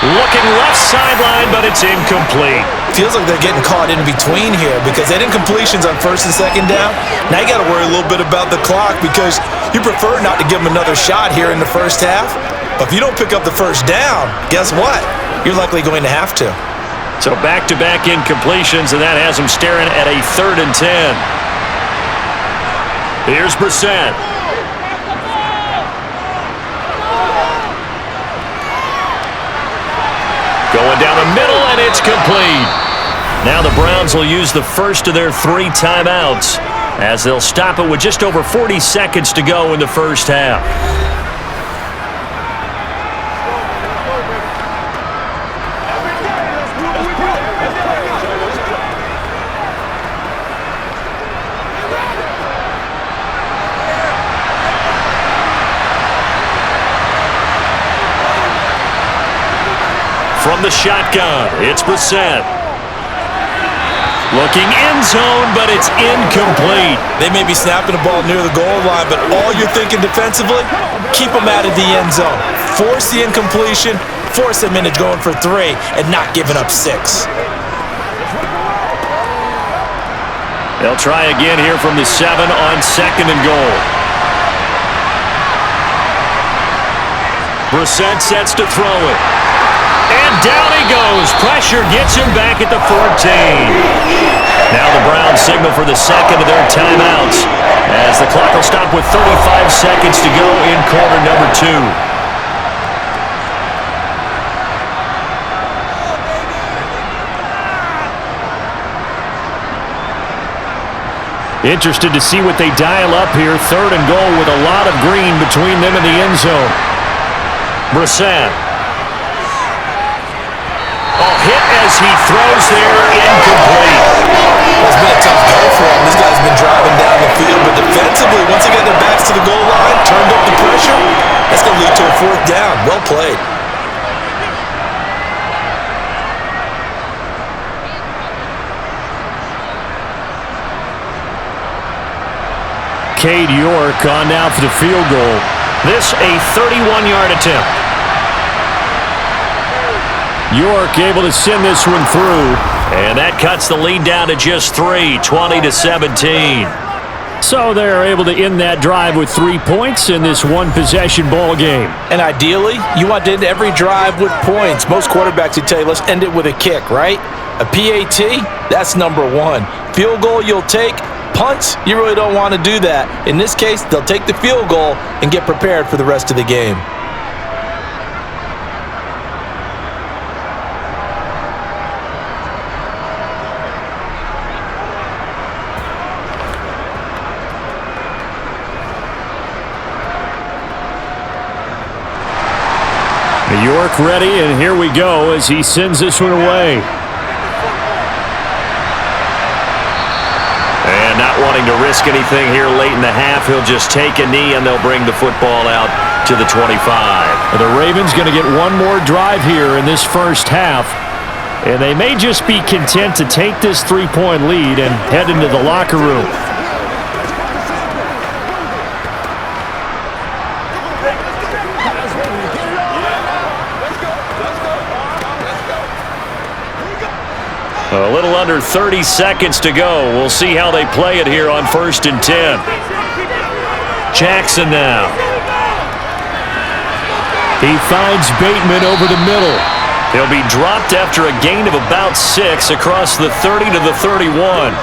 Looking left sideline, but it's incomplete. Feels like they're getting caught in between here because they didn't completions on first and second down. Now you got to worry a little bit about the clock because you prefer not to give them another shot here in the first half. But if you don't pick up the first down, guess what? You're likely going to have to. So back-to-back incompletions, and that has him staring at a 3rd and 10. Here's Brissett. Going down the middle, and it's complete. Now the Browns will use the first of their 3 timeouts as they'll stop it with just over 40 seconds to go in the first half. From the shotgun, it's Brissett. Looking end zone, but it's incomplete. They may be snapping the ball near the goal line, but all you're thinking defensively, keep them out of the end zone. Force the incompletion, force them into going for 3, and not giving up 6. They'll try again here from the 7 on 2nd and goal. Brissett sets to throw it. And down he goes. Pressure gets him back at the 14. Now the Browns signal for the second of their timeouts as the clock will stop with 35 seconds to go in quarter number 2. Interested to see what they dial up here. 3rd and goal with a lot of green between them and the end zone. Brissett. Hit as he throws there, incomplete. It's been a tough go for him. This guy's been driving down the field, but defensively, once they get their backs to the goal line, turned up the pressure, that's going to lead to a 4th down. Well played. Cade York on now for the field goal. This a 31-yard attempt. York able to send this one through, and that cuts the lead down to just 3, 20-17. So they're able to end that drive with 3 points in this one-possession ball game. And ideally, you want to end every drive with points. Most quarterbacks would tell you, let's end it with a kick, right? A PAT, that's number 1. Field goal you'll take. Punts, you really don't want to do that. In this case, they'll take the field goal and get prepared for the rest of the game. York ready, and here we go as he sends this one away. And not wanting to risk anything here late in the half, he'll just take a knee and they'll bring the football out to the 25. The Ravens going to get one more drive here in this first half, and they may just be content to take this 3-point lead and head into the locker room. A little under 30 seconds to go. We'll see how they play it here on 1st and 10. Jackson now. He finds Bateman over the middle. He'll be dropped after a gain of about 6 across the 30 to the 31.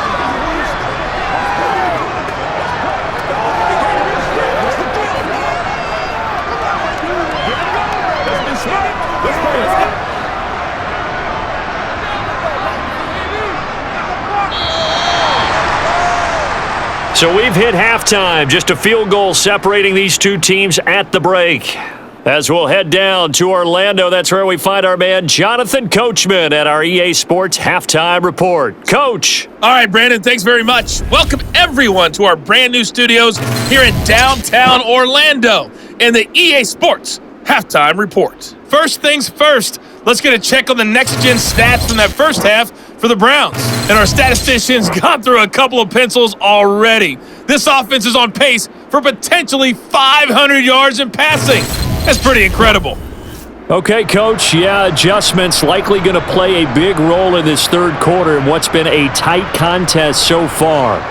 So we've hit halftime, just a field goal separating these two teams at the break. As we'll head down to Orlando, that's where we find our man Jonathan Coachman at our EA Sports Halftime Report. Coach. All right, Brandon, thanks very much. Welcome everyone to our brand new studios here in downtown Orlando in the EA Sports Halftime Report. First things first, let's get a check on the next-gen stats from that first half for the Browns. And our statisticians gone through a couple of pencils already. This offense is on pace for potentially 500 yards in passing. That's pretty incredible. Okay, Coach. Yeah, adjustments likely going to play a big role in this third quarter in what's been a tight contest so far.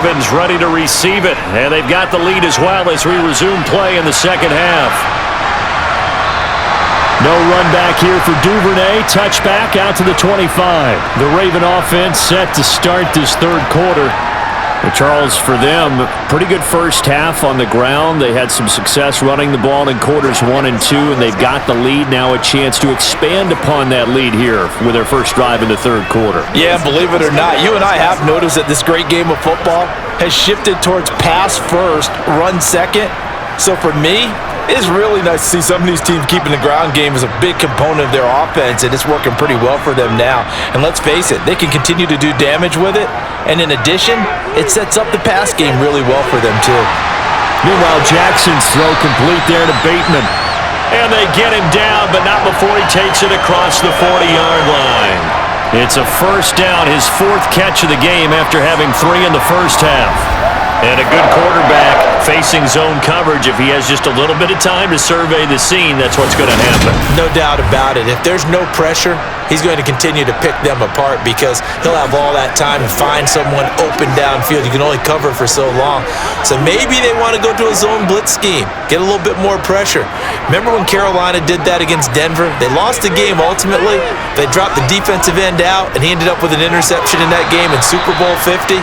Ravens ready to receive it, and they've got the lead as well as we resume play in the second half. No run back here for Duvernay. Touchback out to the 25. The Raven offense set to start this third quarter. But Charles, for them, pretty good first half on the ground. They had some success running the ball in quarters 1 and 2, and they've got the lead. Now a chance to expand upon that lead here with their first drive in the third quarter. Yeah, believe it or not, you and I have noticed that this great game of football has shifted towards pass first, run second. So for me, it's really nice to see some of these teams keeping the ground game as a big component of their offense, and it's working pretty well for them now. And let's face it, they can continue to do damage with it, and in addition, it sets up the pass game really well for them too. Meanwhile, Jackson's throw complete there to Bateman. And they get him down, but not before he takes it across the 40-yard line. It's a first down, his 4th catch of the game after having 3 in the first half. And a good quarterback facing zone coverage. If he has just a little bit of time to survey the scene, that's what's going to happen. No doubt about it. If there's no pressure, he's going to continue to pick them apart because he'll have all that time to find someone open downfield. You can only cover for so long. So maybe they want to go to a zone blitz scheme, get a little bit more pressure. Remember when Carolina did that against Denver? They lost the game ultimately. They dropped the defensive end out, and he ended up with an interception in that game in Super Bowl 50.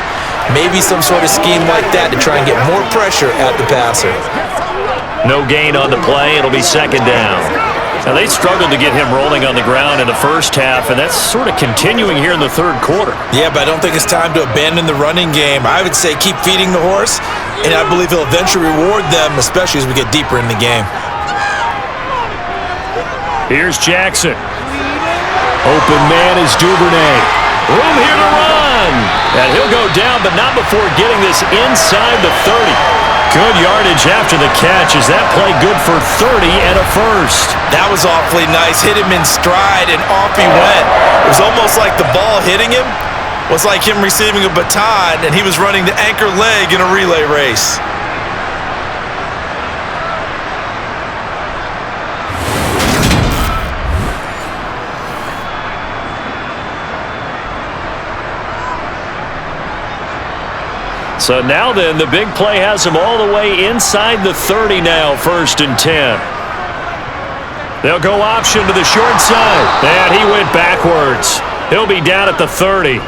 Maybe some sort of scheme like that to try and get more pressure at the passer. No gain on the play. It'll be second down. Now, they struggled to get him rolling on the ground in the first half, and that's sort of continuing here in the third quarter. Yeah, but I don't think it's time to abandon the running game. I would say keep feeding the horse, and I believe he'll eventually reward them, especially as we get deeper in the game. Here's Jackson. Open man is Duvernay. Room here to run. And he'll go down, but not before getting this inside the 30. Good yardage after the catch. Is that play good for 30 and a first? That was awfully nice. Hit him in stride, and off he went. It was almost like the ball hitting him was like him receiving a baton, and he was running the anchor leg in a relay race. So now then, the big play has him all the way inside the 30 now, 1st and 10. They'll go option to the short side. And he went backwards. He'll be down at the 30.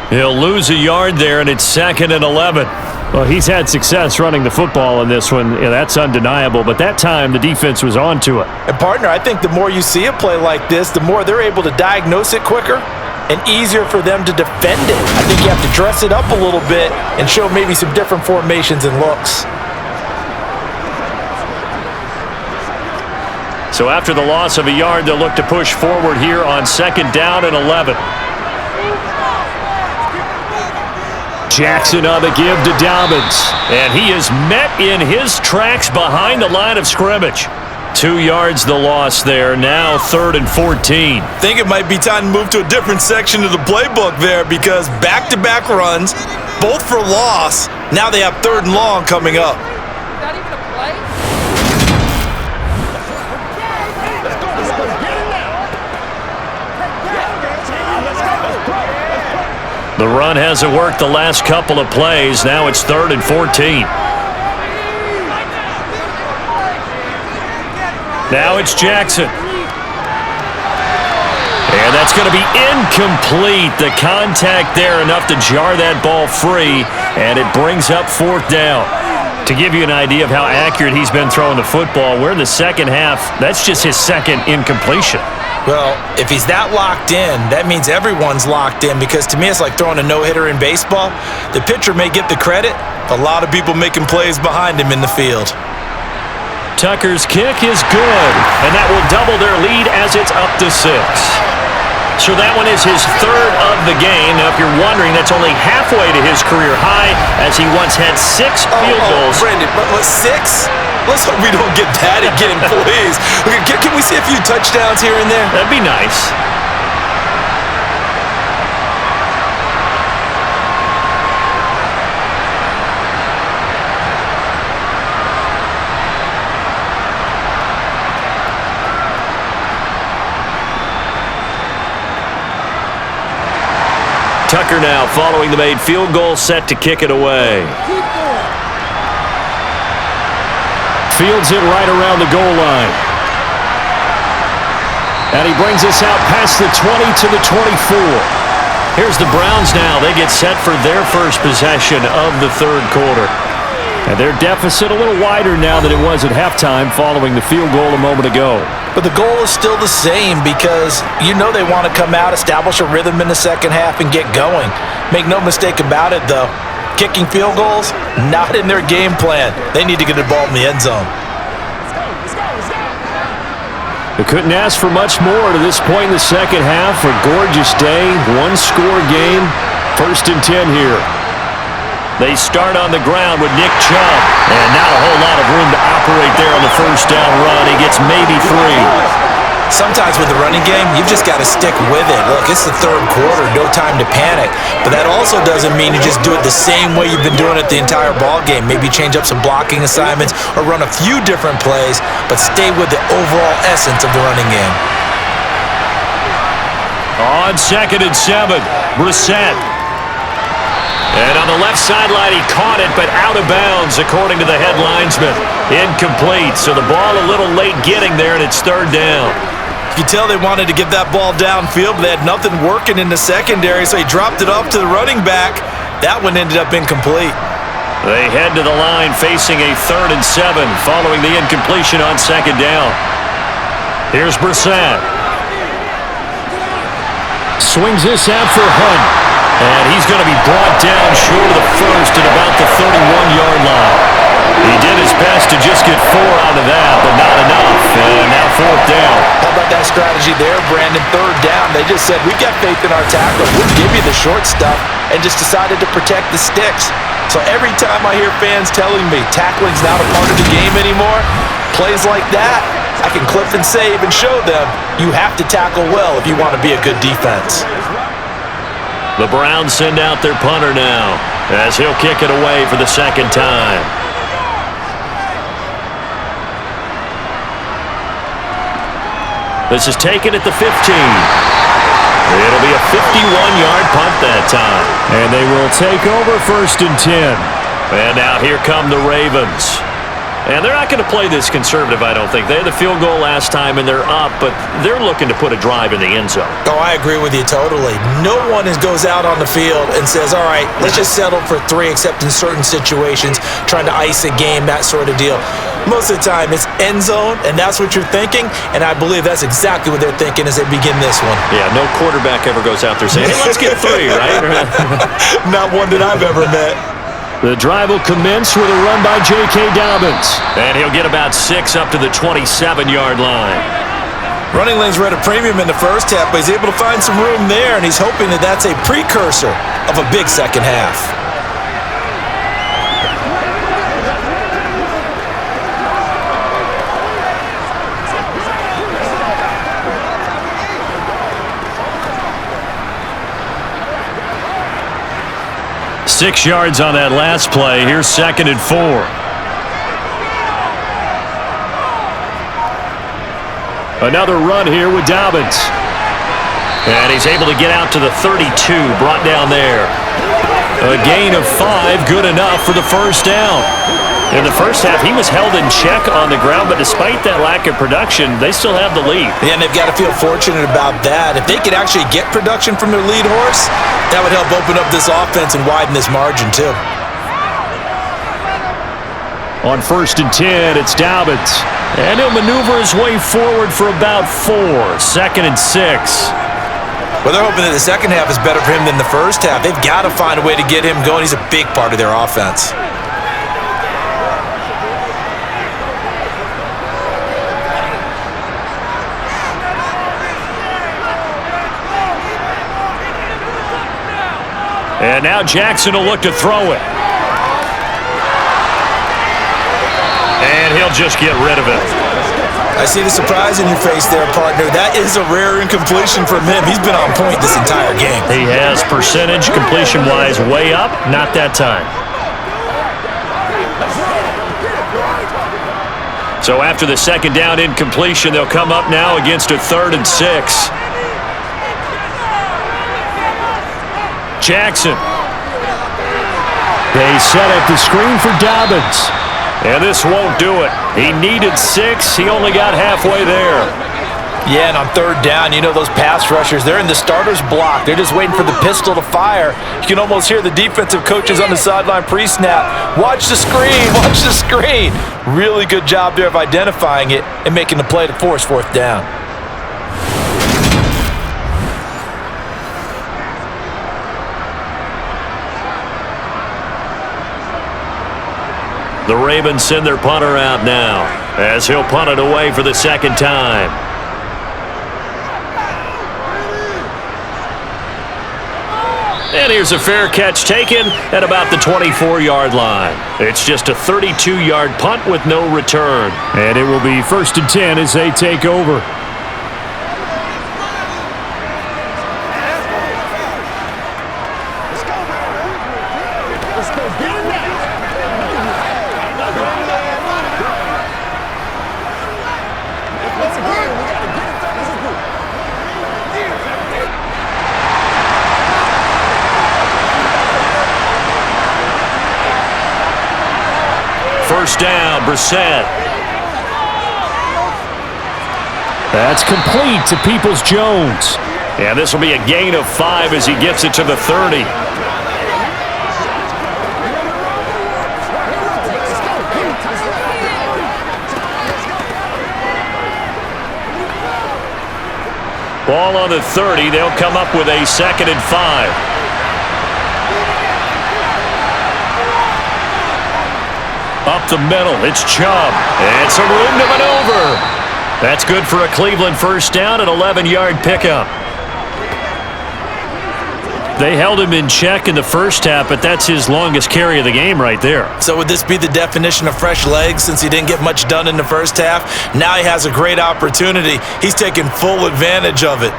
He'll lose a yard there, and it's 2nd and 11. Well, he's had success running the football in this one. Yeah, that's undeniable. But that time, the defense was on to it. And, partner, I think the more you see a play like this, the more they're able to diagnose it quicker and easier for them to defend it. I think you have to dress it up a little bit and show maybe some different formations and looks. So after the loss of a yard, they'll look to push forward here on 2nd down and 11. Jackson on the give to Dobbins. And he is met in his tracks behind the line of scrimmage. 2 yards the loss there. Now 3rd and 14. Think it might be time to move to a different section of the playbook there because back-to-back runs, both for loss. Now they have 3rd and long coming up. Not even a play? The run hasn't worked the last couple of plays. Now it's 3rd and 14. Now it's Jackson. And that's going to be incomplete. The contact there enough to jar that ball free, and it brings up 4th down. To give you an idea of how accurate he's been throwing the football, we're in the second half. That's just his 2nd incompletion. Well, if he's that locked in, that means everyone's locked in because to me it's like throwing a no-hitter in baseball. The pitcher may get the credit, a lot of people making plays behind him in the field. Tucker's kick is good, and that will double their lead as it's up to 6. So that one is his 3rd of the game. Now, if you're wondering, that's only halfway to his career high, as he once had 6 field goals. Brandon, but 6? Let's hope we don't get that again, please. Can we see a few touchdowns here and there? That'd be nice. Tucker now following the made field goal, set to kick it away. Fields it right around the goal line. And he brings us out past the 20 to the 24. Here's the Browns now. They get set for their first possession of the third quarter. And their deficit a little wider now than it was at halftime following the field goal a moment ago. But the goal is still the same because you know they want to come out, establish a rhythm in the second half, and get going. Make no mistake about it, though. Kicking field goals, not in their game plan. They need to get the ball in the end zone. They couldn't ask for much more to this point in the second half. A gorgeous day, one-score game, 1st and 10 here. They start on the ground with Nick Chubb. And not a whole lot of room to operate there on the first down run. He gets maybe 3. Sometimes with the running game, you've just got to stick with it. Look, it's the third quarter, no time to panic. But that also doesn't mean you just do it the same way you've been doing it the entire ball game. Maybe change up some blocking assignments or run a few different plays, but stay with the overall essence of the running game. On 2nd and 7, Brissett. And on the left sideline, he caught it, but out of bounds, according to the head linesman. Incomplete, so the ball a little late getting there, and it's 3rd down. You can tell they wanted to get that ball downfield, but they had nothing working in the secondary, so he dropped it off to the running back. That one ended up incomplete. They head to the line facing a 3rd and 7 following the incompletion on 2nd down. Here's Brissett. Swings this out for Hunt. And he's going to be brought down short of the first at about the 31-yard line. He did his best to just get 4 out of that, but not enough. And now 4th down. How about that strategy there, Brandon? 3rd down. They just said, we've got faith in our tackle. We'll give you the short stuff, and just decided to protect the sticks. So every time I hear fans telling me tackling's not a part of the game anymore, plays like that, I can clip and save and show them you have to tackle well if you want to be a good defense. The Browns send out their punter now as he'll kick it away for the 2nd time. This is taken at the 15. It'll be a 51-yard punt that time. And they will take over 1st and 10. And now here come the Ravens. And they're not going to play this conservative, I don't think. They had the field goal last time, and they're up, but they're looking to put a drive in the end zone. Oh, I agree with you totally. No one goes out on the field and says, all right, let's just settle for 3, except in certain situations, trying to ice a game, that sort of deal. Most of the time, it's end zone, and that's what you're thinking, and I believe that's exactly what they're thinking as they begin this one. Yeah, no quarterback ever goes out there saying, hey, let's get 3, right? Not one that I've ever met. The drive will commence with a run by J.K. Dobbins. And he'll get about 6 up to the 27-yard line. Running lanes were at a premium in the first half, but he's able to find some room there, and he's hoping that that's a precursor of a big second half. Six yards on that last play. Here's 2nd and 4. Another run here with Dobbins. And he's able to get out to the 32, brought down there. A gain of 5, good enough for the 1st down. In the first half, he was held in check on the ground, but despite that lack of production, they still have the lead. Yeah, and they've got to feel fortunate about that. If they could actually get production from their lead horse, that would help open up this offense and widen this margin, too. On 1st and 10, it's Dobbins. And he'll maneuver his way forward for about 4. 2nd and 6. Well, they're hoping that the second half is better for him than the first half. They've got to find a way to get him going. He's a big part of their offense. And now Jackson will look to throw it. And he'll just get rid of it. I see the surprise in your face there, partner. That is a rare incompletion from him. He's been on point this entire game. He has percentage completion-wise way up. Not that time. So after the 2nd down incompletion, they'll come up now against a 3rd and 6. Jackson. They set up the screen for Dobbins. And this won't do it. He needed 6. He only got halfway there. Yeah, and on third down, you know those pass rushers, they're in the starter's block. They're just waiting for the pistol to fire. You can almost hear the defensive coaches on the sideline pre-snap. Watch the screen, watch the screen. Really good job there of identifying it and making the play to force fourth down. The Ravens send their punter out now as he'll punt it away for the second time. And here's a fair catch taken at about the 24-yard line. It's just a 32-yard punt with no return. And it will be 1st and 10 as they take over. First down, Brissett. That's complete to Peoples-Jones. And this will be a gain of 5 as he gets it to the 30. Ball on the 30. They'll come up with a 2nd and 5. Up the middle, it's Chubb. And some room to maneuver. That's good for a Cleveland first down, an 11-yard pickup. They held him in check in the first half, but that's his longest carry of the game right there. So would this be the definition of fresh legs since he didn't get much done in the first half? Now he has a great opportunity. He's taking full advantage of it.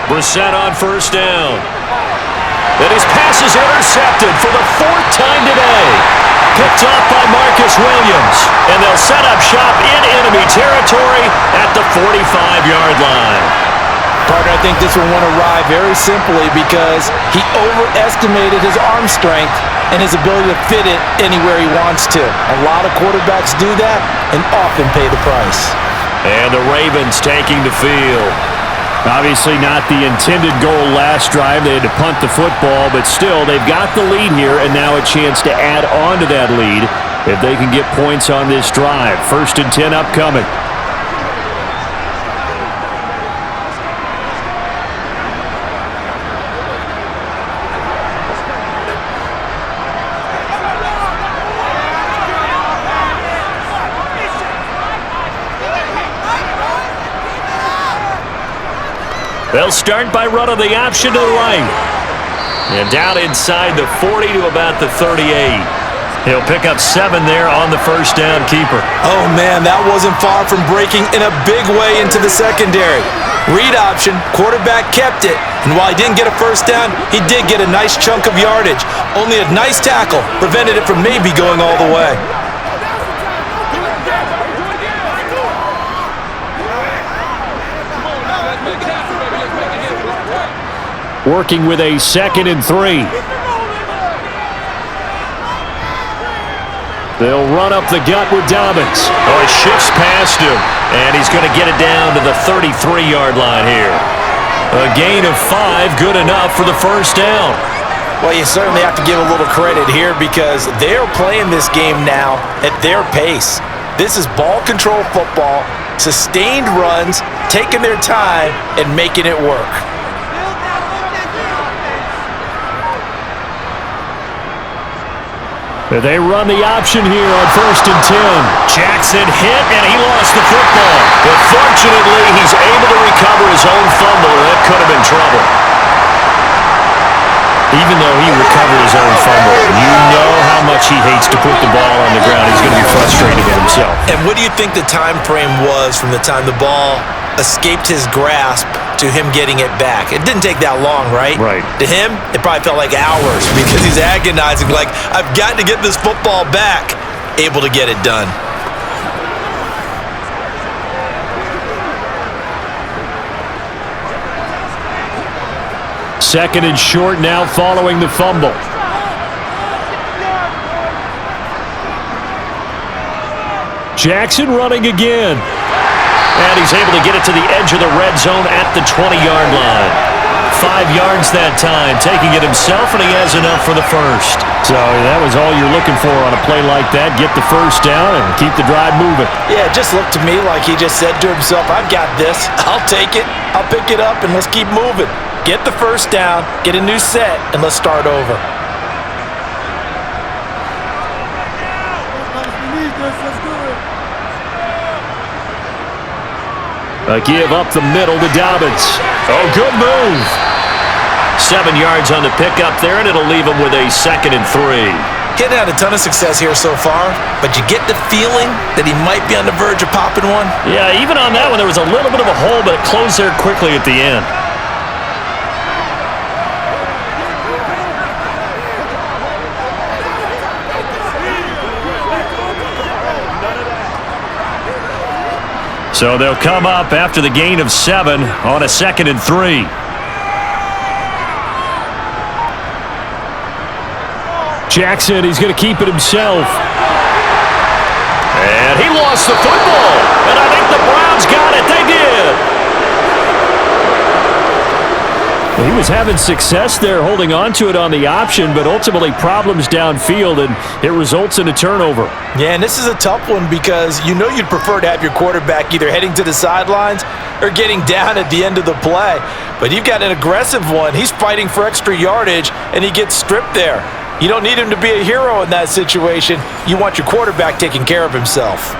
Brissett on first down. And his pass is intercepted for the 4th time today. Picked off by Marcus Williams. And they'll set up shop in enemy territory at the 45-yard line. Partner, I think this one went awry very simply because he overestimated his arm strength and his ability to fit it anywhere he wants to. A lot of quarterbacks do that and often pay the price. And the Ravens taking the field. Obviously not the intended goal last drive. They had to punt the football, but still, they've got the lead here, and now a chance to add on to that lead if they can get points on this drive. 1st and 10 upcoming. They'll start by running the option to the right. And down inside the 40 to about the 38. He'll pick up 7 there on the first down keeper. Oh, man, that wasn't far from breaking in a big way into the secondary. Read option, quarterback kept it. And while he didn't get a first down, he did get a nice chunk of yardage. Only a nice tackle prevented it from maybe going all the way. Working with a 2nd and 3. They'll run up the gut with Dobbins. Oh, he shifts past him, and he's going to get it down to the 33-yard line here. A gain of 5, good enough for the first down. Well, you certainly have to give a little credit here because they're playing this game now at their pace. This is ball control football, sustained runs, taking their time, and making it work. They run the option here on 1st and 10. Jackson hit, and he lost the football. But fortunately, he's able to recover his own fumble, or that could have been trouble. Even though he recovered his own fumble, you know how much he hates to put And what do you think the time frame was from the time the ball escaped his grasp to him getting it back? It didn't take that long, right? Right. To him, it probably felt like hours because he's agonizing, like, I've got to get this football back. Able to get it done. Second and short now following the fumble. Jackson running again. And he's able to get it to the edge of the red zone at the 20-yard line. 5 yards that time, taking it himself, and he has enough for the first. So that was all you're looking for on a play like that. Get the first down and keep the drive moving. Yeah, it just looked to me like he just said to himself, I've got this. I'll take it. I'll pick it up, and let's keep moving. Get the first down, get a new set, and let's start over. A give up the middle to Dobbins. Oh, good move. 7 yards on the pickup there, and it'll leave him with a 2nd and 3. Getting had a ton of success here so far, but you get the feeling that he might be on the verge of popping one. Yeah, even on that one, there was a little bit of a hole, but it closed there quickly at the end. So they'll come up after the gain of 7 on a 2nd and 3. Jackson, he's going to keep it himself. And he lost the football. And I think the Browns got it. They did. Well, he was having success there holding on to it on the option, but ultimately problems downfield, and it results in a turnover. Yeah, and this is a tough one because you know you'd prefer to have your quarterback either heading to the sidelines or getting down at the end of the play. But you've got an aggressive one. He's fighting for extra yardage, and he gets stripped there. You don't need him to be a hero in that situation. You want your quarterback taking care of himself.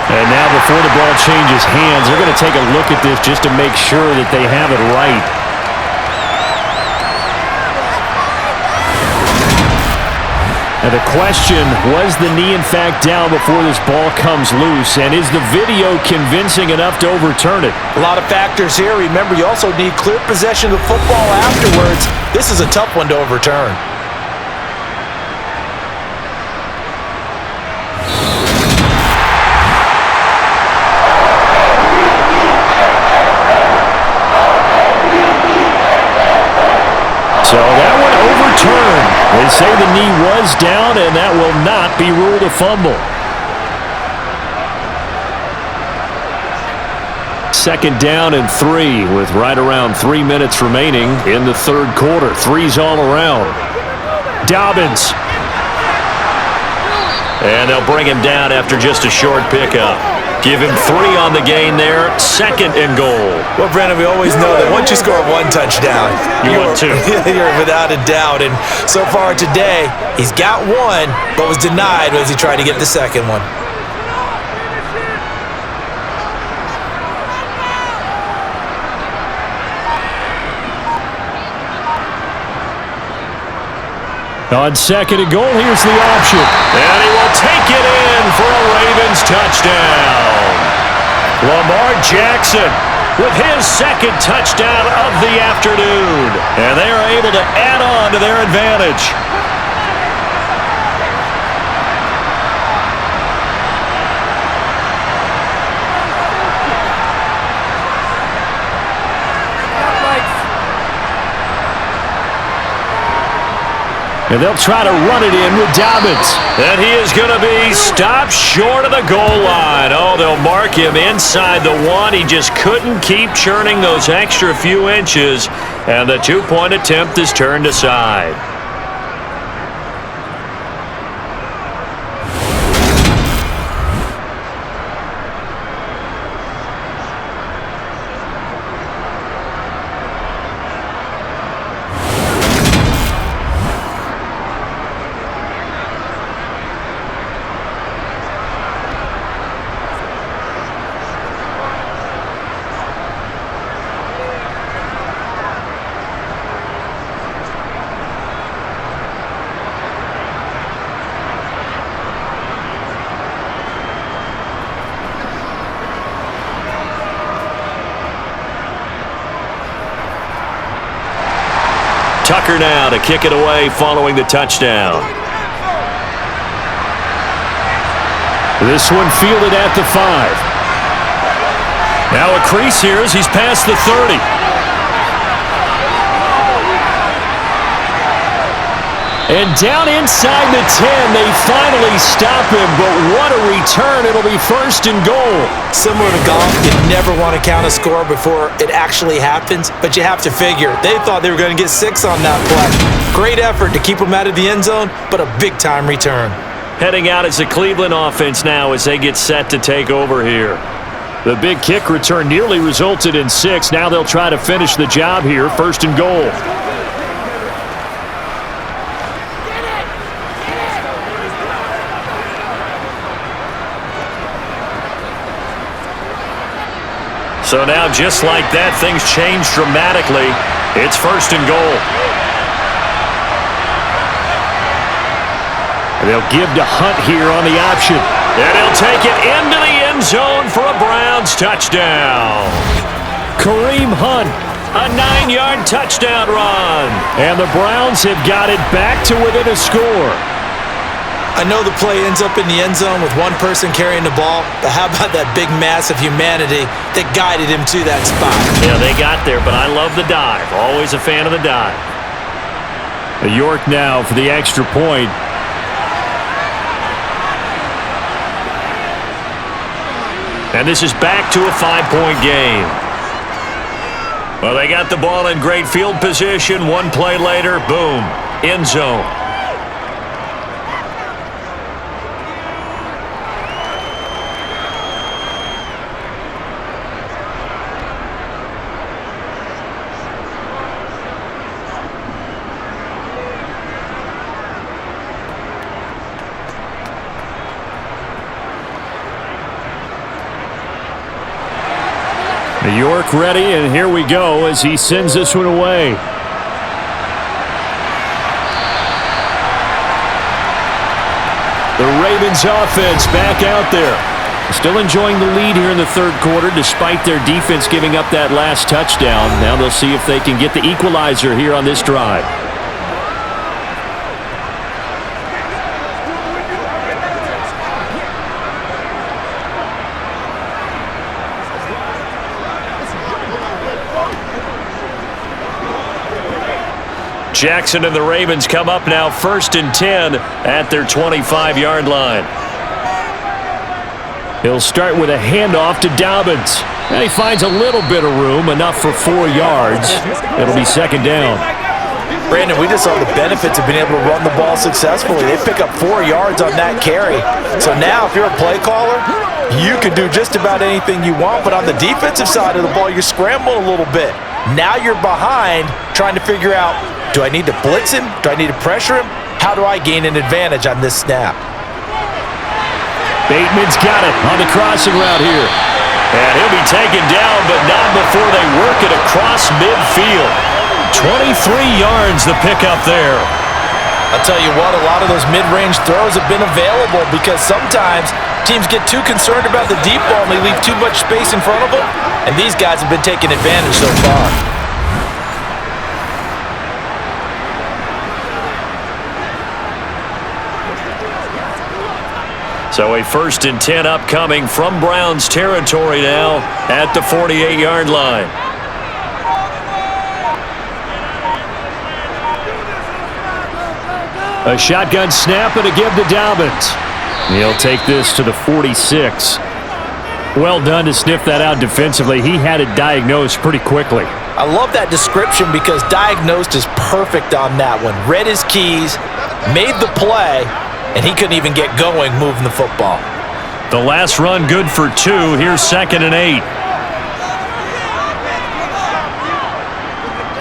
And now before the ball changes hands, they're going to take a look at this just to make sure that they have it right. And the question, was the knee in fact down before this ball comes loose? And is the video convincing enough to overturn it? A lot of factors here. Remember, you also need clear possession of the football afterwards. This is a tough one to overturn. So that one overturned. They say the knee was down, and that will not be ruled a fumble. 2nd down and 3 with right around 3 minutes remaining in the third quarter. 3's all around. Dobbins. And they'll bring him down after just a short pickup. Give him 3 on the gain there. 2nd and goal. Well, Brandon, we always know that once you score one touchdown, you're without a doubt. And so far today, he's got one, but was denied as he tried to get the second one. On 2nd and goal, here's the option. And he will take it in for a Ravens touchdown. Lamar Jackson with his 2nd touchdown of the afternoon. And they are able to add on to their advantage. And they'll try to run it in with Dobbins. And he is going to be stopped short of the goal line. Oh, they'll mark him inside the 1. He just couldn't keep churning those extra few inches. And the 2-point attempt is turned aside. Tucker now to kick it away following the touchdown. This one fielded at the 5. Now a crease here as he's past the 30. And down inside the 10, they finally stop him, but what a return. It'll be 1st and goal. Similar to golf, you never want to count a score before it actually happens, but you have to figure. They thought they were going to get 6 on that play. Great effort to keep them out of the end zone, but a big-time return. Heading out is the Cleveland offense now as they get set to take over here. The big kick return nearly resulted in 6. Now they'll try to finish the job here, 1st and goal. So now, just like that, things change dramatically. It's 1st and goal. They'll give to Hunt here on the option. And he'll take it into the end zone for a Browns touchdown. Kareem Hunt, a 9-yard touchdown run. And the Browns have got it back to within a score. I know the play ends up in the end zone with one person carrying the ball, but how about that big mass of humanity that guided him to that spot? Yeah, they got there, but I love the dive. Always a fan of the dive. York now for the extra point. And this is back to a 5-point game. Well, they got the ball in great field position. One play later, boom, end zone. York ready, and here we go as he sends this one away. The Ravens offense back out there. Still enjoying the lead here in the 3rd quarter despite their defense giving up that last touchdown. Now they'll see if they can get the equalizer here on this drive. Jackson and the Ravens come up now 1st and 10 at their 25-yard line. He'll start with a handoff to Dobbins. And he finds a little bit of room, enough for 4 yards. It'll be 2nd down. Brandon, we just saw the benefits of being able to run the ball successfully. They pick up 4 yards on that carry. So now if you're a play caller, you can do just about anything you want. But on the defensive side of the ball, you're scrambling a little bit. Now you're behind trying to figure out, do I need to blitz him? Do I need to pressure him? How do I gain an advantage on this snap? Bateman's got it on the crossing route here. And he'll be taken down, but not before they work it across midfield. 23 yards the pickup there. I'll tell you what, a lot of those mid-range throws have been available because sometimes teams get too concerned about the deep ball and they leave too much space in front of them. And these guys have been taking advantage so far. So a 1st and 10 upcoming from Browns territory now at the 48-yard line. A shotgun snap and a give to Dobbins. He'll take this to the 46. Well done to sniff that out defensively. He had it diagnosed pretty quickly. I love that description because diagnosed is perfect on that one. Read his keys, made the play, and he couldn't even get going moving the football. The last run good for 2. Here's 2nd and 8.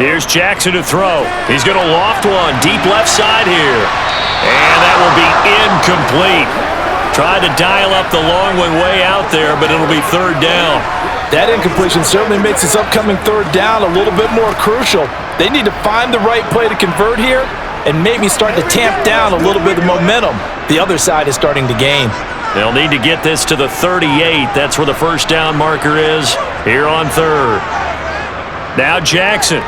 Here's Jackson to throw. He's going to loft one deep left side here. And that will be incomplete. Tried to dial up the long one way out there, but it'll be 3rd down. That incompletion certainly makes this upcoming 3rd down a little bit more crucial. They need to find the right play to convert here and maybe start to tamp down a little bit of momentum the other side is starting to gain. They'll need to get this to the 38. That's where the 1st down marker is here on 3rd. Now Jackson.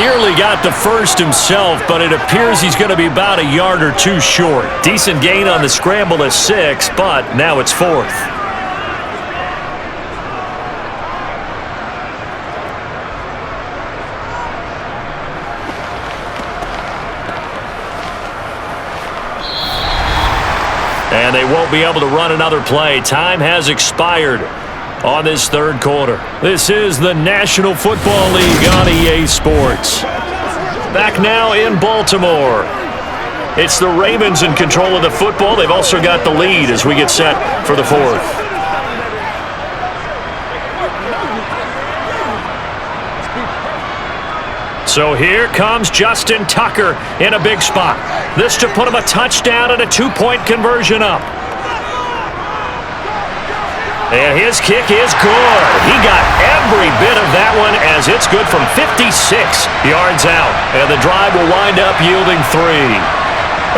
nearly got the first himself, but it appears he's going to be about a yard or two short. Decent gain on the scramble at 6, but now it's 4th. And they won't be able to run another play. Time has expired on this third quarter. This is the National Football League on EA Sports. Back now in Baltimore. It's the Ravens in control of the football. They've also got the lead as we get set for the 4th. So here comes Justin Tucker in a big spot. This to put him a touchdown and a 2-point conversion up. And his kick is good. He got every bit of that one as it's good from 56 yards out. And the drive will wind up yielding 3.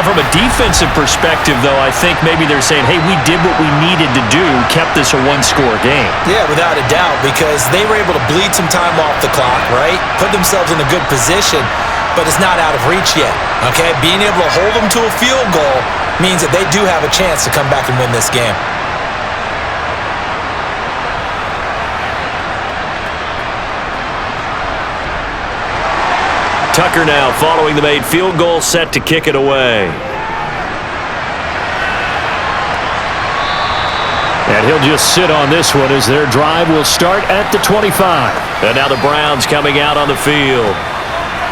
From a defensive perspective, though, I think maybe they're saying, hey, we did what we needed to do, kept this a one-score game. Yeah, without a doubt, because they were able to bleed some time off the clock, right? Put themselves in a good position, but it's not out of reach yet, okay? Being able to hold them to a field goal means that they do have a chance to come back and win this game. Tucker now following the made field goal, set to kick it away. And he'll just sit on this one as their drive will start at the 25. And now the Browns coming out on the field.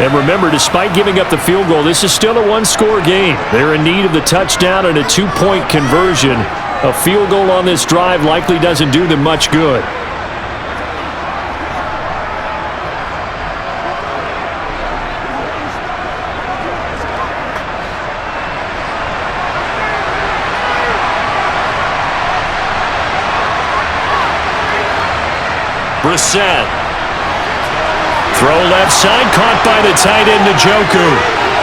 And remember, despite giving up the field goal, this is still a one-score game. They're in need of the touchdown and a 2-point conversion. A field goal on this drive likely doesn't do them much good. Brissett. Throw left side, caught by the tight end Njoku.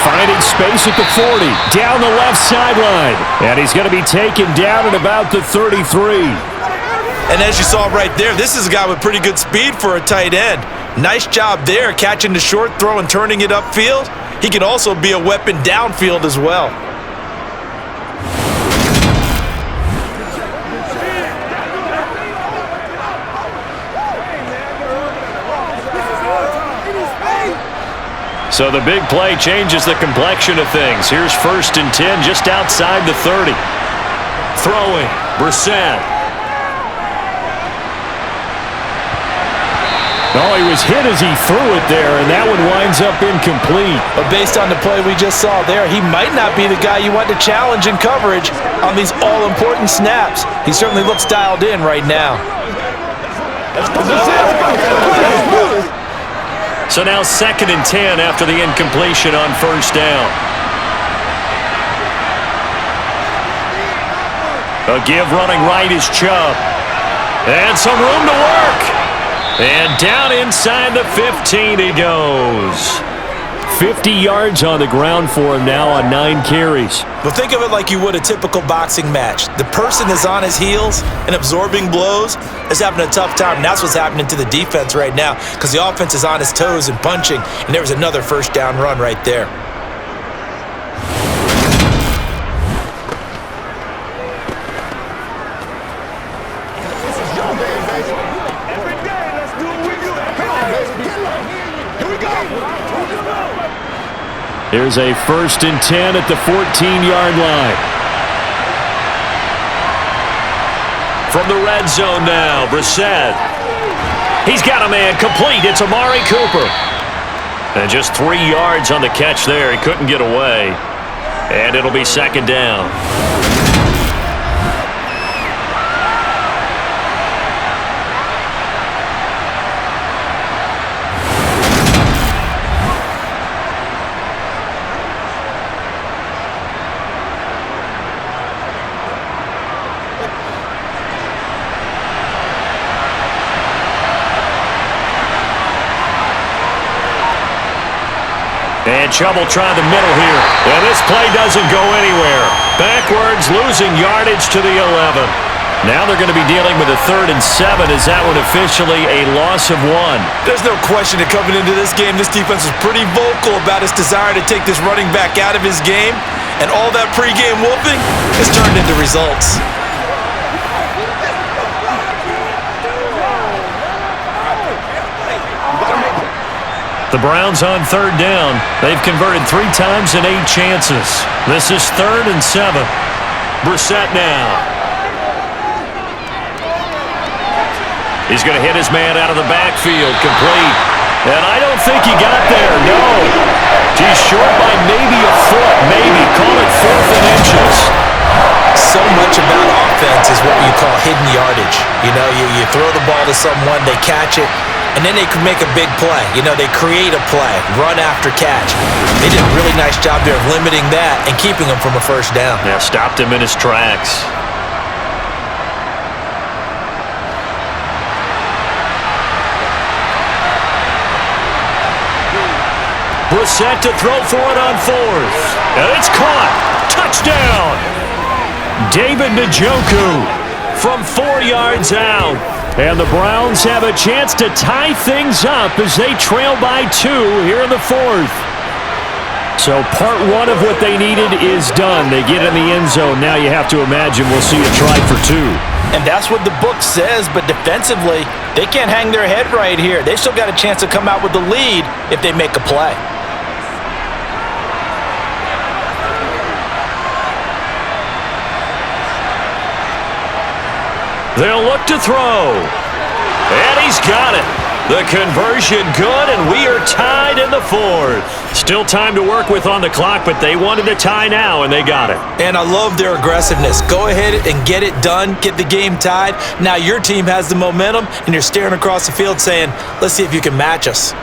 Finding space at the 40, down the left sideline. And he's going to be taken down at about the 33. And as you saw right there, this is a guy with pretty good speed for a tight end. Nice job there, catching the short throw and turning it upfield. He can also be a weapon downfield as well. So the big play changes the complexion of things. Here's 1st and 10 just outside the 30. Throwing, Brissett. Oh, he was hit as he threw it there, and that one winds up incomplete. But based on the play we just saw there, he might not be the guy you want to challenge in coverage on these all-important snaps. He certainly looks dialed in right now. So now 2nd and 10 after the incompletion on 1st down. A give running right is Chubb. And some room to work. And down inside the 15 he goes. 50 yards on the ground for him now on 9 carries. But think of it like you would a typical boxing match. The person is on his heels and absorbing blows is having a tough time. And that's what's happening to the defense right now because the offense is on his toes and punching. And there was another 1st down run right there. Here's a 1st and 10 at the 14-yard line. From the red zone now, Brissett. He's got a man complete. It's Amari Cooper. And just 3 yards on the catch there. He couldn't get away. And it'll be 2nd down. And Chubb will try the middle here. And this play doesn't go anywhere. Backwards, losing yardage to the 11. Now they're going to be dealing with a 3rd and 7. Is that one officially a loss of 1? There's no question that coming into this game, this defense was pretty vocal about its desire to take this running back out of his game, and all that pregame whooping has turned into results. The Browns on 3rd down. They've converted 3 times in 8 chances. This is 3rd and 7. Brissett now. He's going to hit his man out of the backfield, complete. And I don't think he got there, no. He's short by maybe a foot, maybe. Call it 4th and inches. So much about offense is what you call hidden yardage. You know, you throw the ball to someone, they catch it, and then they can make a big play. You know, they create a play, run after catch. They did a really nice job there of limiting that and keeping him from a 1st down. Yeah, stopped him in his tracks. Brissett to throw for it on 4th. And it's caught. Touchdown. David Njoku from 4 yards out. And the Browns have a chance to tie things up as they trail by 2 here in the 4th. So part 1 of what they needed is done. They get in the end zone. Now you have to imagine we'll see a try for 2. And that's what the book says, but defensively, they can't hang their head right here. They still got a chance to come out with the lead if they make a play. They'll look to throw. And he's got it. The conversion good, and we are tied in the 4th. Still time to work with on the clock, but they wanted the tie now, and they got it. And I love their aggressiveness. Go ahead and get it done. Get the game tied. Now your team has the momentum, and you're staring across the field saying, let's see if you can match us.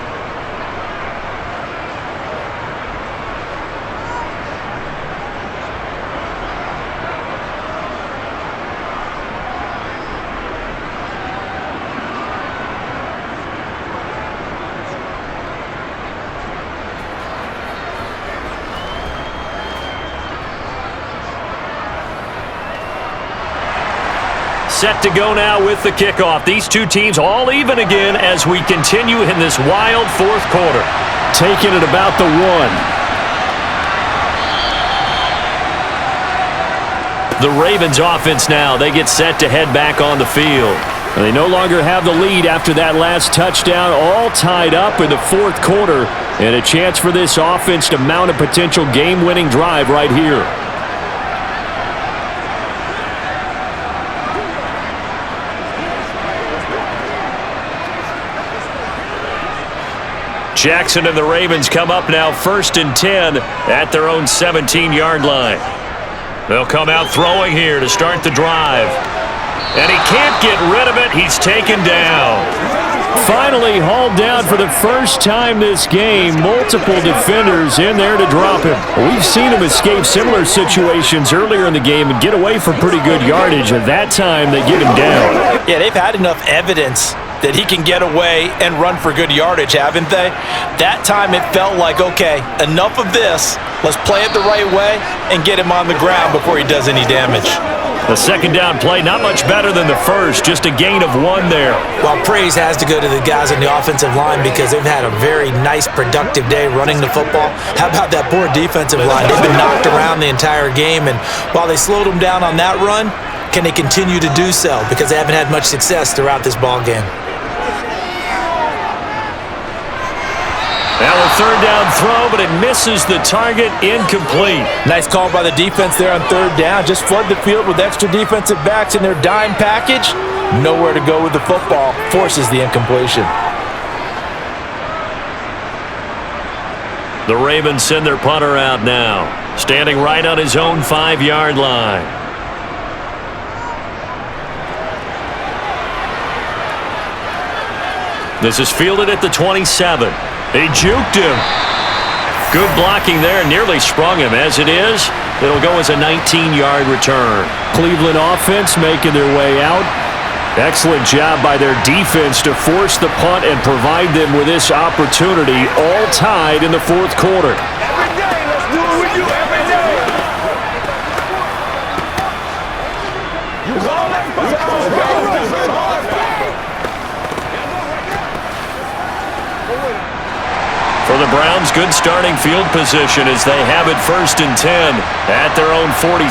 Set to go now with the kickoff. These 2 teams all even again as we continue in this wild 4th quarter. Taking it about the 1. The Ravens offense now. They get set to head back on the field. They no longer have the lead after that last touchdown. All tied up in the 4th quarter. And a chance for this offense to mount a potential game-winning drive right here. Jackson and the Ravens come up now 1st and 10 at their own 17-yard line. They'll come out throwing here to start the drive. And he can't get rid of it. He's taken down. Finally hauled down for the first time this game. Multiple defenders in there to drop him. We've seen him escape similar situations earlier in the game and get away for pretty good yardage. At that time, they get him down. Yeah, they've had enough evidence that he can get away and run for good yardage, haven't they? That time it felt like, okay, enough of this. Let's play it the right way and get him on the ground before he does any damage. The 2nd down play, not much better than the 1st, just a gain of 1 there. Well, praise has to go to the guys on the offensive line because they've had a very nice, productive day running the football. How about that poor defensive line? They've been knocked around the entire game, and while they slowed them down on that run, can they continue to do so? Because they haven't had much success throughout this ball game. Now a 3rd down throw, but it misses the target, incomplete. Nice call by the defense there on 3rd down. Just flood the field with extra defensive backs in their dime package. Nowhere to go with the football. Forces the incompletion. The Ravens send their punter out now, standing right on his own 5-yard line. This is fielded at the 27. They juked him. Good blocking there, nearly sprung him. As it is, it'll go as a 19-yard return. Cleveland offense making their way out. Excellent job by their defense to force the punt and provide them with this opportunity, all tied in the 4th quarter. Every day, let's do it with you every day. You call that? For the Browns, good starting field position as they have it 1st and 10 at their own 46.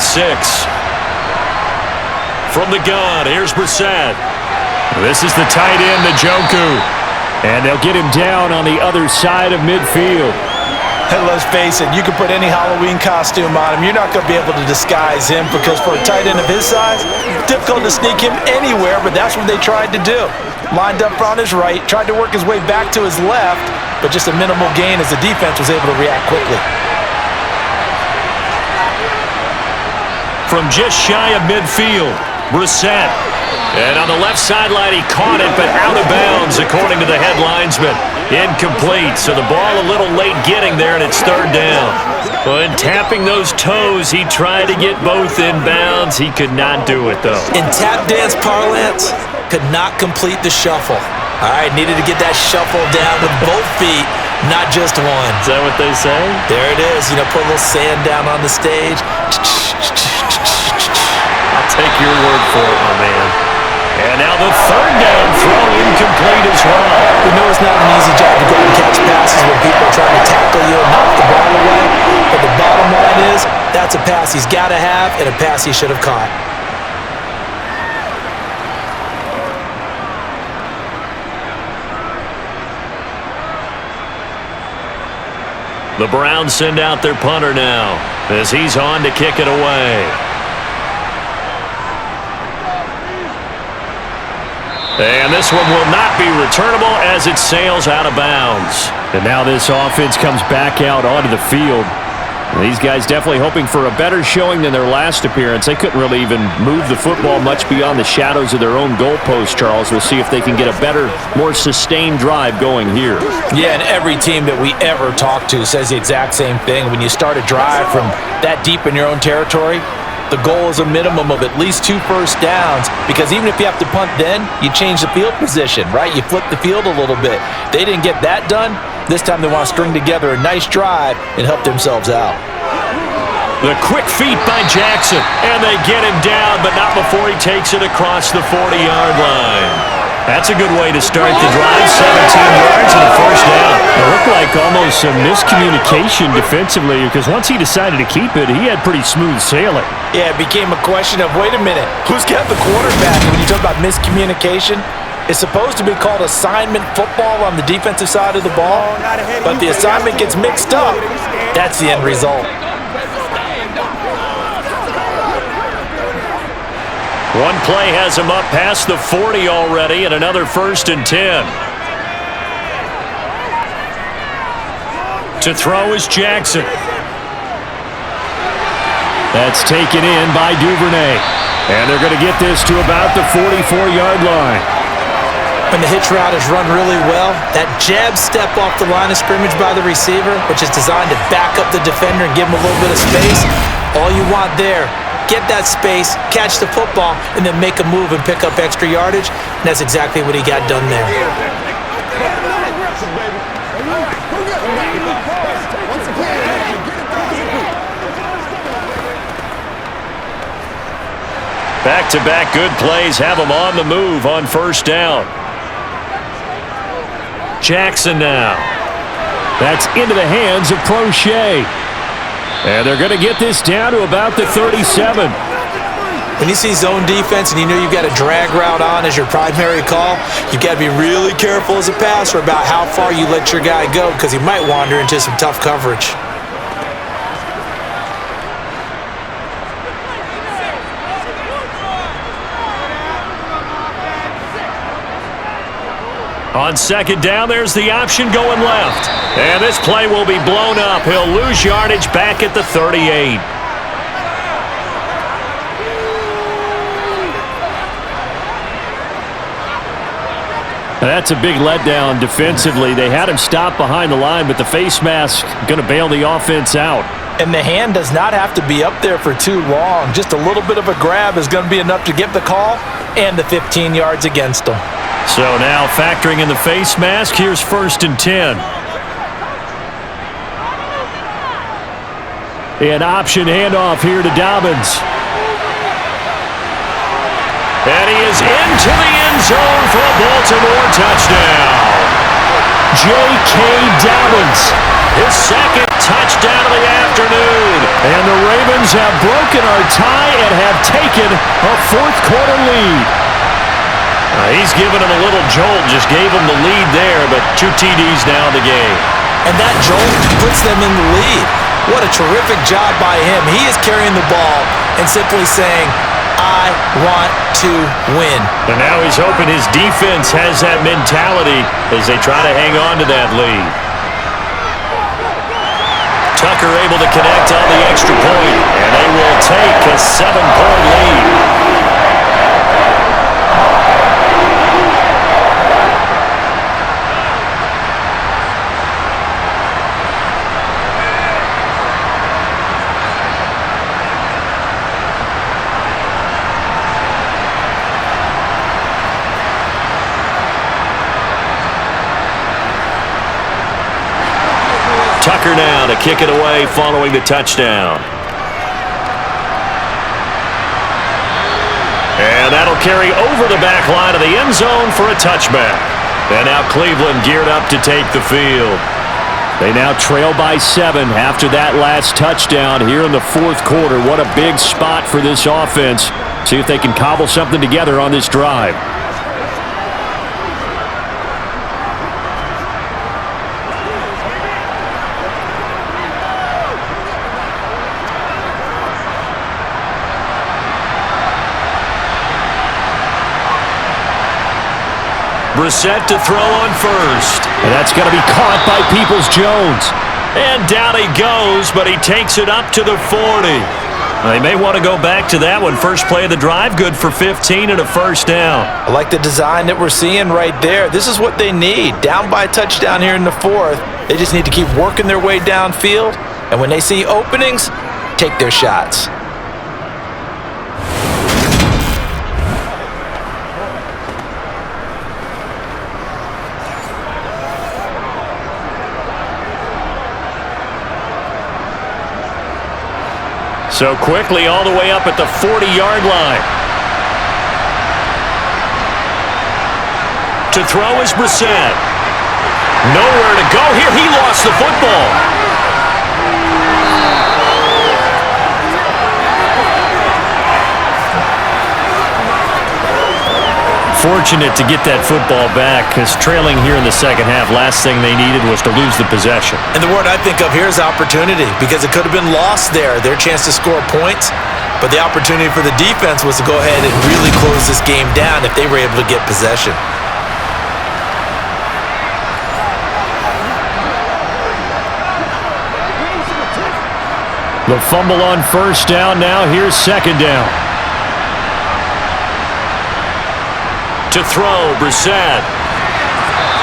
From the gun, here's Brissett. This is the tight end, Njoku. And they'll get him down on the other side of midfield. And let's face it, you can put any Halloween costume on him. You're not going to be able to disguise him because for a tight end of his size, difficult to sneak him anywhere, but that's what they tried to do. Lined up on his right, tried to work his way back to his left, but just a minimal gain as the defense was able to react quickly. From just shy of midfield, Brissett. And on the left sideline, he caught it, but out of bounds, according to the head linesman. Incomplete, so the ball a little late getting there, and it's 3rd down. When tapping those toes, he tried to get both in bounds. He could not do it, though. In tap dance parlance, could not complete the shuffle. All right, needed to get that shuffle down with both feet, not just one. Is that what they say? There it is. You know, put a little sand down on the stage. I'll take your word for it, my man. And now the 3rd down throw incomplete as well. We know it's not an easy job to go and catch passes when people are trying to tackle you and knock the ball away. But the bottom line is, that's a pass he's got to have and a pass he should have caught. The Browns send out their punter now as he's on to kick it away. And this one will not be returnable as it sails out of bounds. And now this offense comes back out onto the field. And these guys definitely hoping for a better showing than their last appearance. They couldn't really even move the football much beyond the shadows of their own goalpost, Charles. We'll see if they can get a better, more sustained drive going here. Yeah, and every team that we ever talk to says the exact same thing. When you start a drive from that deep in your own territory, the goal is a minimum of at least 2 first downs, because even if you have to punt then, you change the field position, right? You flip the field a little bit. They didn't get that done. This time they want to string together a nice drive and help themselves out. The quick feet by Jackson, and they get him down, but not before he takes it across the 40-yard line. That's a good way to start the drive, 17 yards and a 1st down. It looked like almost some miscommunication defensively, because once he decided to keep it, he had pretty smooth sailing. Yeah, it became a question of, wait a minute, who's got the quarterback? And when you talk about miscommunication, it's supposed to be called assignment football on the defensive side of the ball, but the assignment gets mixed up. That's the end result. One play has him up past the 40 already, and another 1st and 10. To throw is Jackson. That's taken in by Duvernay. And they're going to get this to about the 44-yard line. When the hitch route is run really well, that jab step off the line of scrimmage by the receiver, which is designed to back up the defender and give him a little bit of space, all you want there, get that space, catch the football, and then make a move and pick up extra yardage. And that's exactly what he got done there. Back-to-back good plays have him on the move on 1st down. Jackson now. That's into the hands of Prochet. And they're going to get this down to about the 37. When you see zone defense and you know you've got a drag route on as your primary call, you've got to be really careful as a passer about how far you let your guy go, because he might wander into some tough coverage. On 2nd down, there's the option going left. And this play will be blown up. He'll lose yardage back at the 38. That's a big letdown defensively. They had him stop behind the line, but the face mask going to bail the offense out. And the hand does not have to be up there for too long. Just a little bit of a grab is going to be enough to get the call and the 15 yards against them. So now factoring in the face mask, here's 1st and 10. An option handoff here to Dobbins. And he is into the end zone for a Baltimore touchdown. J.K. Dobbins. His second touchdown of the afternoon. And the Ravens have broken our tie and have taken a fourth-quarter lead. He's given him a little jolt, just gave him the lead there, but 2 TDs now in the game. And that jolt puts them in the lead. What a terrific job by him. He is carrying the ball and simply saying, I want to win. And now he's hoping his defense has that mentality as they try to hang on to that lead. Tucker able to connect on the extra point, and they will take a 7-point lead. Tucker now to kick it away following the touchdown. And that'll carry over the back line of the end zone for a touchback. And now Cleveland geared up to take the field. They now trail by 7 after that last touchdown here in the fourth quarter. What a big spot for this offense. See if they can cobble something together on this drive. Brissett to throw on first. And that's going to be caught by Peoples-Jones. And down he goes, but he takes it up to the 40. They may want to go back to that one. First play of the drive, good for 15 and a first down. I like the design that we're seeing right there. This is what they need. Down by a touchdown here in the fourth. They just need to keep working their way downfield. And when they see openings, take their shots. So quickly all the way up at the 40-yard line. To throw is Brissett. Nowhere to go here. He lost the football. Fortunate to get that football back, because trailing here in the second half, last thing they needed was to lose the possession. And the word I think of here is opportunity, because it could have been lost there, their chance to score points. But the opportunity for the defense was to go ahead and really close this game down if they were able to get possession. The fumble on first down. Now here's second down. To throw, Brissett.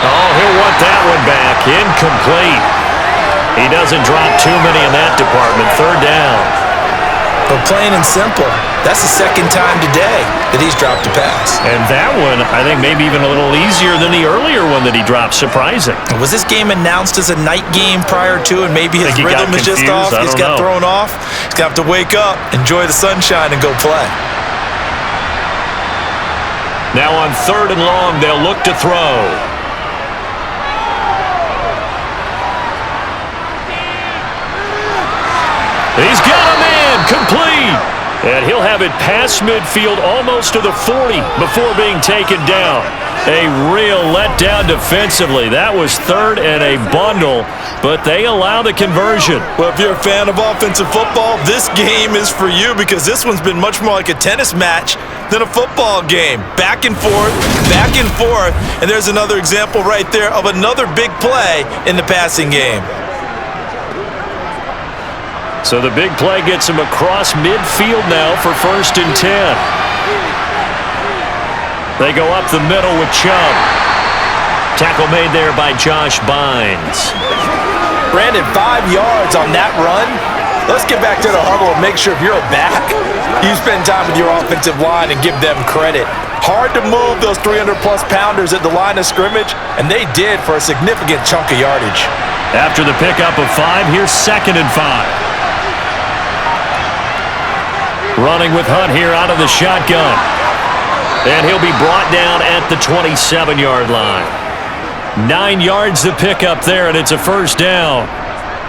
Oh, he'll want that one back. Incomplete. He doesn't drop too many in that department. Third down. But plain and simple, that's the second time today that he's dropped a pass. And that one, I think, maybe even a little easier than the earlier one that he dropped. Surprising. Was this game announced as a night game prior to, and maybe his rhythm is just off? He's got thrown off. He's going to have to wake up, enjoy the sunshine, and go play. Now on third and long, they'll look to throw. He's got a man, complete. And he'll have it past midfield almost to the 40 before being taken down. A real letdown defensively. That was third and a bundle, but they allow the conversion. Well, if you're a fan of offensive football, this game is for you, because this one's been much more like a tennis match than a football game. Back and forth, and there's another example right there of another big play in the passing game. So the big play gets him across midfield now for 1st and 10. They go up the middle with Chubb. Tackle made there by Josh Bynes. Brandon, 5 yards on that run. Let's get back to the huddle and make sure if you're a back, you spend time with your offensive line and give them credit. Hard to move those 300-plus pounders at the line of scrimmage, and they did for a significant chunk of yardage. After the pickup of 5, here's 2nd and 5. Running with Hunt here out of the shotgun. And he'll be brought down at the 27-yard line. 9 yards to pick up there, and it's a first down.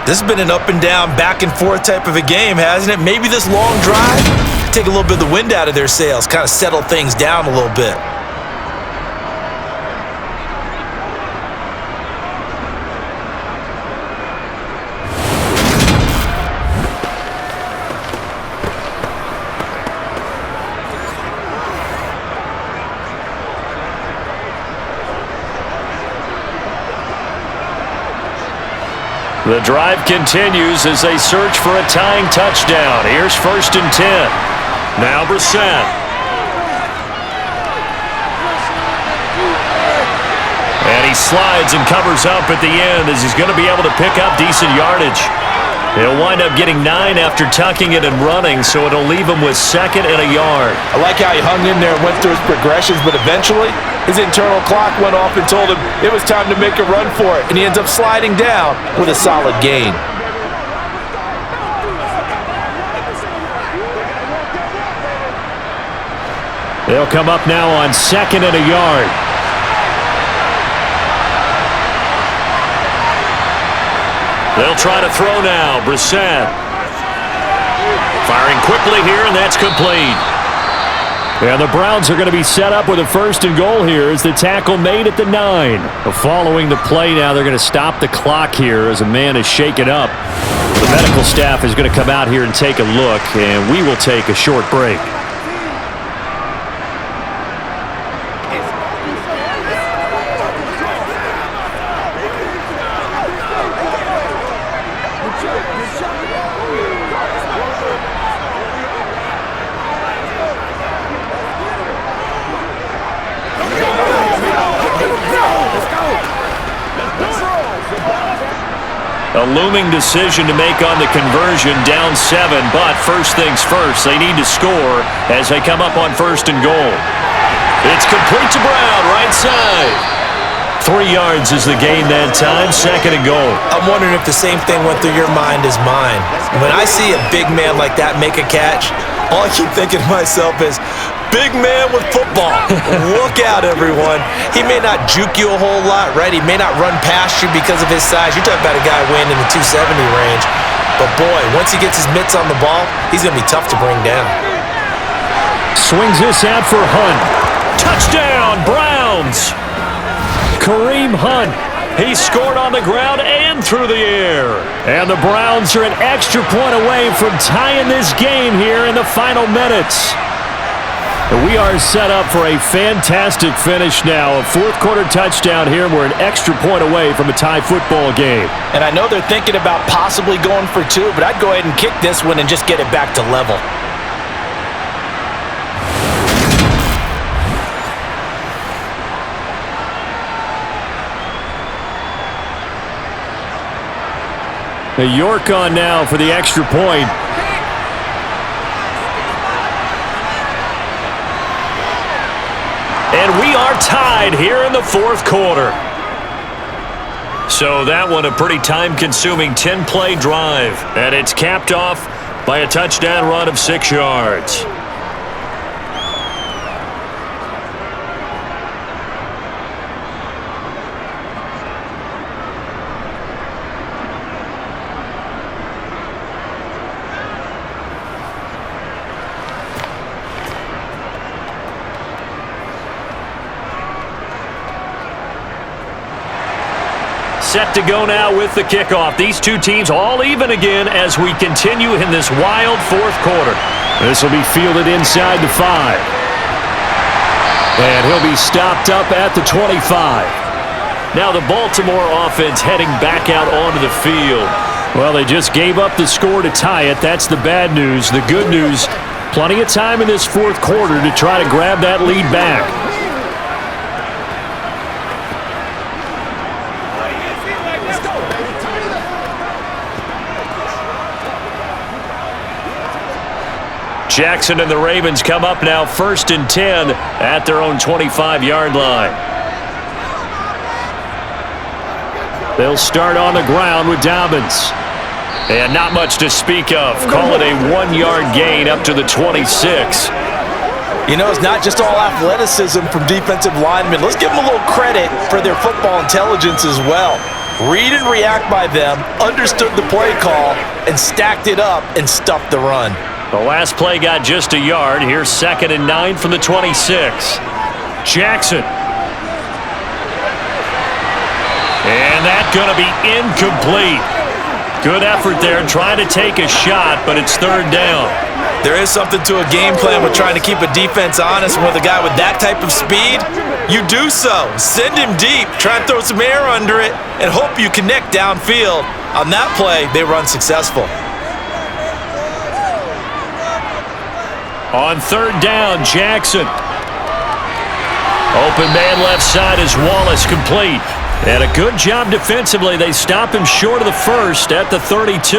This has been an up and down, back and forth type of a game, hasn't it? Maybe this long drive, take a little bit of the wind out of their sails, kind of settle things down a little bit. The drive continues as they search for a tying touchdown. Here's 1st and 10. Now Brissett. And he slides and covers up at the end as he's going to be able to pick up decent yardage. He'll wind up getting 9 after tucking it and running, so it'll leave him with 2nd and a yard. I like how he hung in there and went through his progressions, but eventually his internal clock went off and told him it was time to make a run for it, and he ends up sliding down with a solid gain. They'll come up now on 2nd and a yard. They'll try to throw now. Brissett. Firing quickly here, and that's complete. And the Browns are going to be set up with a 1st and goal here as the tackle made at the 9. Following the play now, they're going to stop the clock here as a man is shaken up. The medical staff is going to come out here and take a look, and we will take a short break. A looming decision to make on the conversion, down 7, but first things first, they need to score as they come up on 1st and goal. It's complete to Brown, right side. 3 yards is the gain that time, 2nd and goal. I'm wondering if the same thing went through your mind as mine. When I see a big man like that make a catch, all I keep thinking to myself is, big man with football. Look out, everyone. He may not juke you a whole lot, right? He may not run past you because of his size. You're talking about a guy weighing in the 270 range. But, boy, once he gets his mitts on the ball, he's going to be tough to bring down. Swings this out for Hunt. Touchdown, Browns. Kareem Hunt. He scored on the ground and through the air. And the Browns are an extra point away from tying this game here in the final minutes. We are set up for a fantastic finish now. A 4th quarter touchdown here. We're an extra point away from a tie football game. And I know they're thinking about possibly going for 2, but I'd go ahead and kick this one and just get it back to level. York on now for the extra point. And we are tied here in the 4th quarter. So that one a pretty time-consuming 10-play drive. And it's capped off by a touchdown run of 6 yards. Set to go now with the kickoff. These two teams all even again as we continue in this wild 4th quarter. This will be fielded inside the 5. And he'll be stopped up at the 25. Now the Baltimore offense heading back out onto the field. Well, they just gave up the score to tie it. That's the bad news. The good news, plenty of time in this 4th quarter to try to grab that lead back. Jackson and the Ravens come up now 1st and 10 at their own 25-yard line. They'll start on the ground with Dobbins. And not much to speak of. Call it a 1-yard gain up to the 26. You know, it's not just all athleticism from defensive linemen. Let's give them a little credit for their football intelligence as well. Read and react by them, understood the play call, and stacked it up and stuffed the run. The last play got just a yard. Here's 2nd and 9 from the 26. Jackson. And that's going to be incomplete. Good effort there trying to take a shot, but it's 3rd down. There is something to a game plan with trying to keep a defense honest. With a guy with that type of speed, you do so. Send him deep, try and throw some air under it, and hope you connect downfield. On that play, they run successful. On 3rd down, Jackson. Open man left side is Wallace, complete. And a good job defensively. They stop him short of the first at the 32.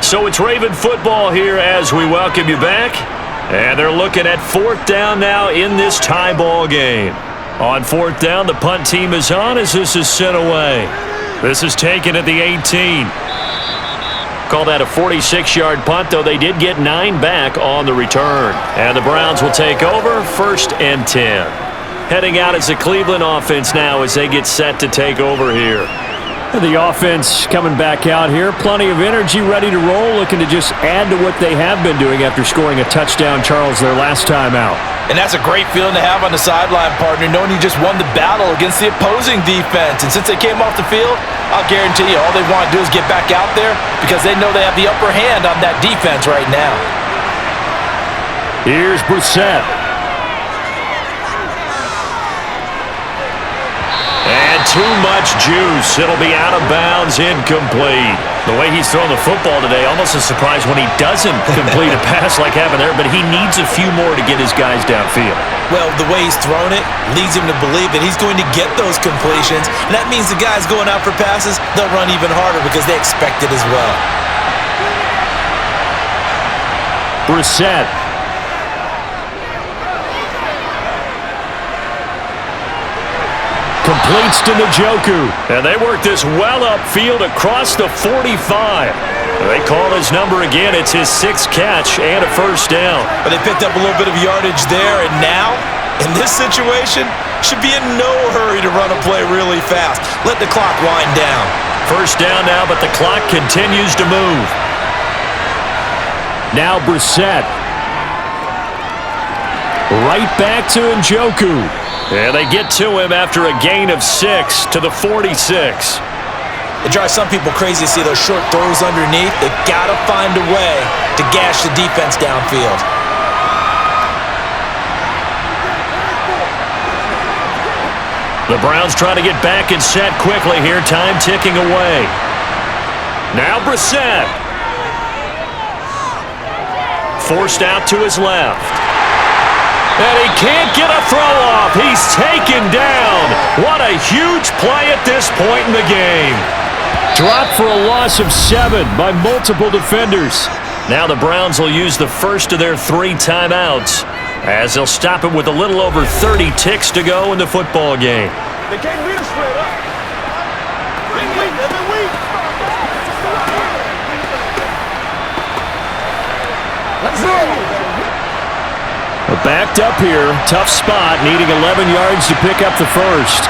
So it's Raven football here as we welcome you back. And they're looking at 4th down now in this tie ball game. On 4th down, the punt team is on as this is sent away. This is taken at the 18. Call that a 46-yard punt, though they did get 9 back on the return. And the Browns will take over 1st and 10. Heading out is the Cleveland offense now as they get set to take over here. The offense coming back out here. Plenty of energy, ready to roll, looking to just add to what they have been doing after scoring a touchdown, Charles, their last time out. And that's a great feeling to have on the sideline, partner, knowing you just won the battle against the opposing defense. And since they came off the field, I'll guarantee you all they want to do is get back out there because they know they have the upper hand on that defense right now. Here's Brissett. Too much juice. It'll be out of bounds, incomplete. The way he's thrown the football today, almost a surprise when he doesn't complete a pass like happened there, but he needs a few more to get his guys downfield. Well, the way he's thrown it leads him to believe that he's going to get those completions, and that means the guys going out for passes, they'll run even harder because they expect it as well. Brissett. Completes to Njoku. And they work this well upfield across the 45. They call his number again. It's his 6th catch and a 1st down. But they picked up a little bit of yardage there, and now, in this situation, should be in no hurry to run a play really fast. Let the clock wind down. 1st down now, but the clock continues to move. Now Brissett. Right back to Njoku. And they get to him after a gain of 6 to the 46. It drives some people crazy to see those short throws underneath. They've got to find a way to gash the defense downfield. The Browns try to get back and set quickly here. Time ticking away. Now Brissett. Forced out to his left. And he can't get a throw off. He's taken down. What a huge play at this point in the game. Dropped for a loss of 7 by multiple defenders. Now the Browns will use the first of their 3 timeouts as they'll stop it with a little over 30 ticks to go in the football game. They can't beat us straight up. Every week. Let's go. Backed up here, tough spot, needing 11 yards to pick up the first.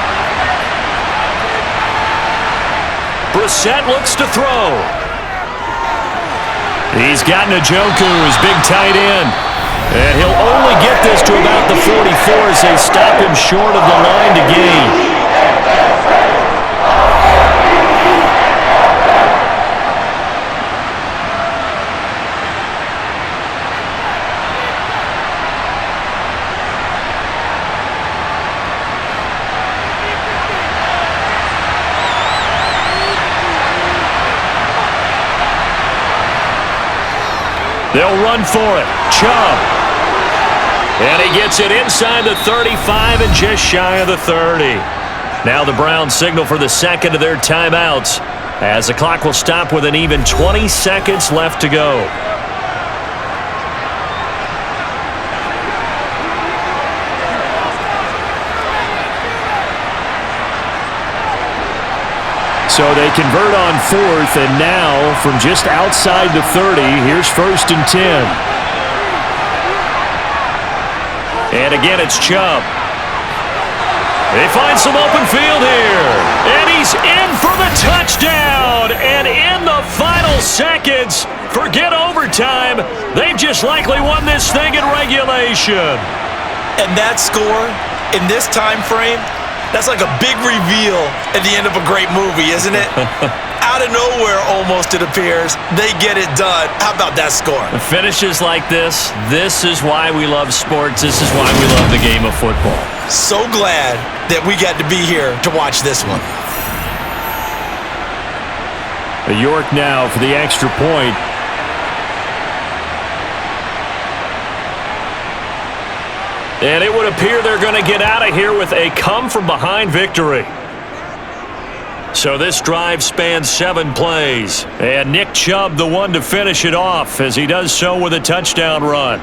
Brissett looks to throw. He's got Njoku, his big tight end. And he'll only get this to about the 44 as they stop him short of the line to gain. They'll run for it. Chubb. And he gets it inside the 35 and just shy of the 30. Now the Browns signal for the second of their timeouts as the clock will stop with an even 20 seconds left to go. So they convert on 4th, and now from just outside the 30, here's 1st and 10. And again, it's Chubb. They find some open field here. And he's in for the touchdown. And in the final seconds, forget overtime, they've just likely won this thing in regulation. And that score in this time frame, that's like a big reveal at the end of a great movie, isn't it? Out of nowhere, almost, it appears, they get it done. How about that score? Finishes like this is why we love sports. This is why we love the game of football. So glad that we got to be here to watch this one. York now for the extra point. And it would appear they're going to get out of here with a come-from-behind victory. So this drive spans 7 plays. And Nick Chubb, the one to finish it off, as he does so with a touchdown run.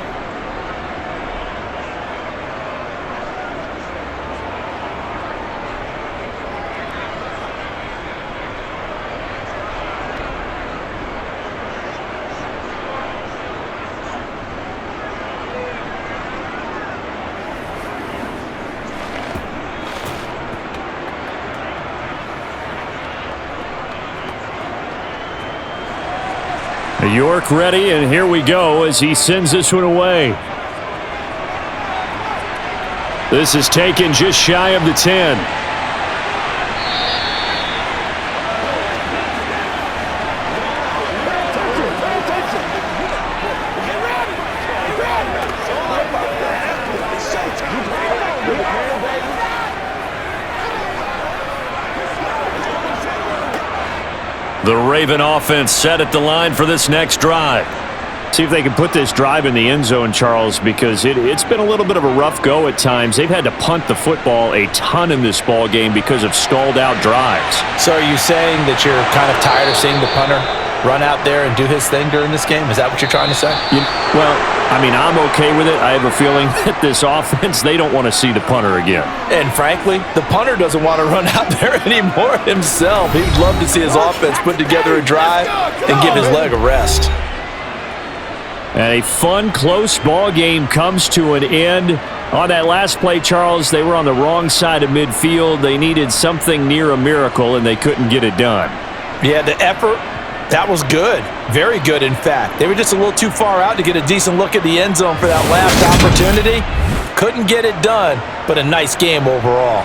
York ready, and here we go as he sends this one away. This is taken just shy of the 10. The Raven offense set at the line for this next drive. See if they can put this drive in the end zone, Charles, because it's been a little bit of a rough go at times. They've had to punt the football a ton in this ball game because of stalled-out drives. So are you saying that you're kind of tired of seeing the punter run out there and do his thing during this game? Is that what you're trying to say? Well, I mean, I'm okay with it. I have a feeling that this offense, they don't want to see the punter again. And frankly, the punter doesn't want to run out there anymore himself. He'd love to see his offense put together a drive and give his leg a rest. And a fun, close ball game comes to an end. On that last play, Charles, they were on the wrong side of midfield. They needed something near a miracle, and they couldn't get it done. Yeah, the effort, that was good. Very good, in fact. They were just a little too far out to get a decent look at the end zone for that last opportunity. Couldn't get it done, but a nice game overall.